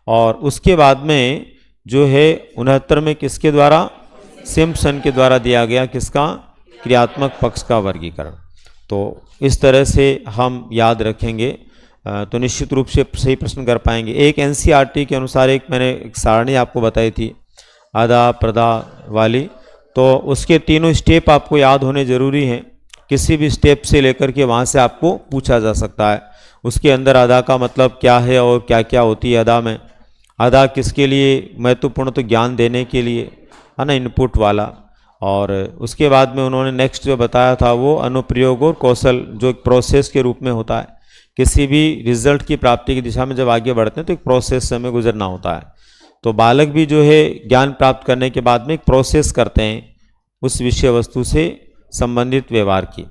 और उसके बाद में जो है 69 में किसके द्वारा? सिम्पसन के द्वारा दिया गया। किसका? क्रियात्मक पक्ष का वर्गीकरण। तो इस तरह से हम याद रखेंगे तो निश्चित रूप से सही प्रश्न कर पाएंगे। एक एनसीईआरटी के अनुसार मैंने एक सारणी आपको बताई थी आधा प्रदा वाली, तो उसके तीनों स्टेप आपको याद होने ज़रूरी हैं। किसी भी स्टेप से लेकर के वहाँ से आपको पूछा जा सकता है उसके अंदर अदा का मतलब क्या है और क्या क्या होती है अदा में। अदा किसके लिए महत्वपूर्ण? तो ज्ञान देने के लिए, है ना, इनपुट वाला। और उसके बाद में उन्होंने नेक्स्ट जो बताया था वो अनुप्रयोग और कौशल, जो एक प्रोसेस के रूप में होता है। किसी भी रिजल्ट की प्राप्ति की दिशा में जब आगे बढ़ते हैं तो एक प्रोसेस से हमें गुजरना होता है। तो बालक भी जो है ज्ञान प्राप्त करने के बाद में एक प्रोसेस करते हैं उस विषय वस्तु से संबंधित व्यवहार की।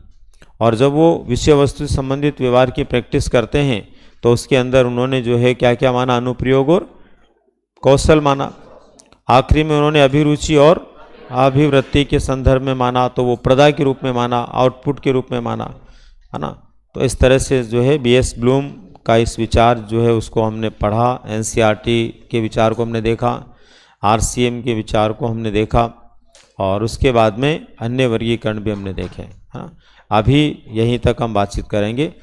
और जब वो विषय वस्तु से संबंधित व्यवहार की प्रैक्टिस करते हैं तो उसके अंदर उन्होंने जो है क्या क्या माना, अनुप्रयोग और कौशल माना। आखिरी में उन्होंने अभिरुचि और अभिवृत्ति के संदर्भ में माना, तो वो प्रदा के रूप में माना, आउटपुट के रूप में माना, है ना। तो इस तरह से जो है बीएस ब्लूम का इस विचार जो है उसको हमने पढ़ा, एनसीईआरटी के विचार को हमने देखा, आरसीएम के विचार को हमने देखा, और उसके बाद में अन्य वर्गीकरण भी हमने देखे। हाँ, अभी यहीं तक हम बातचीत करेंगे,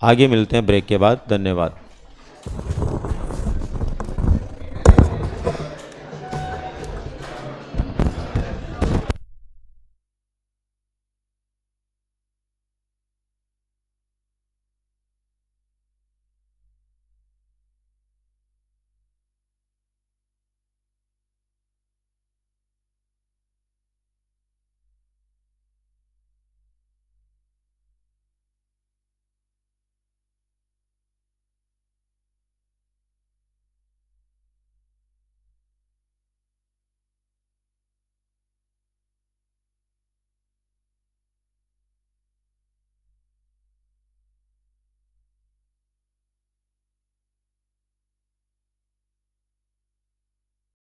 आगे मिलते हैं ब्रेक के बाद। धन्यवाद।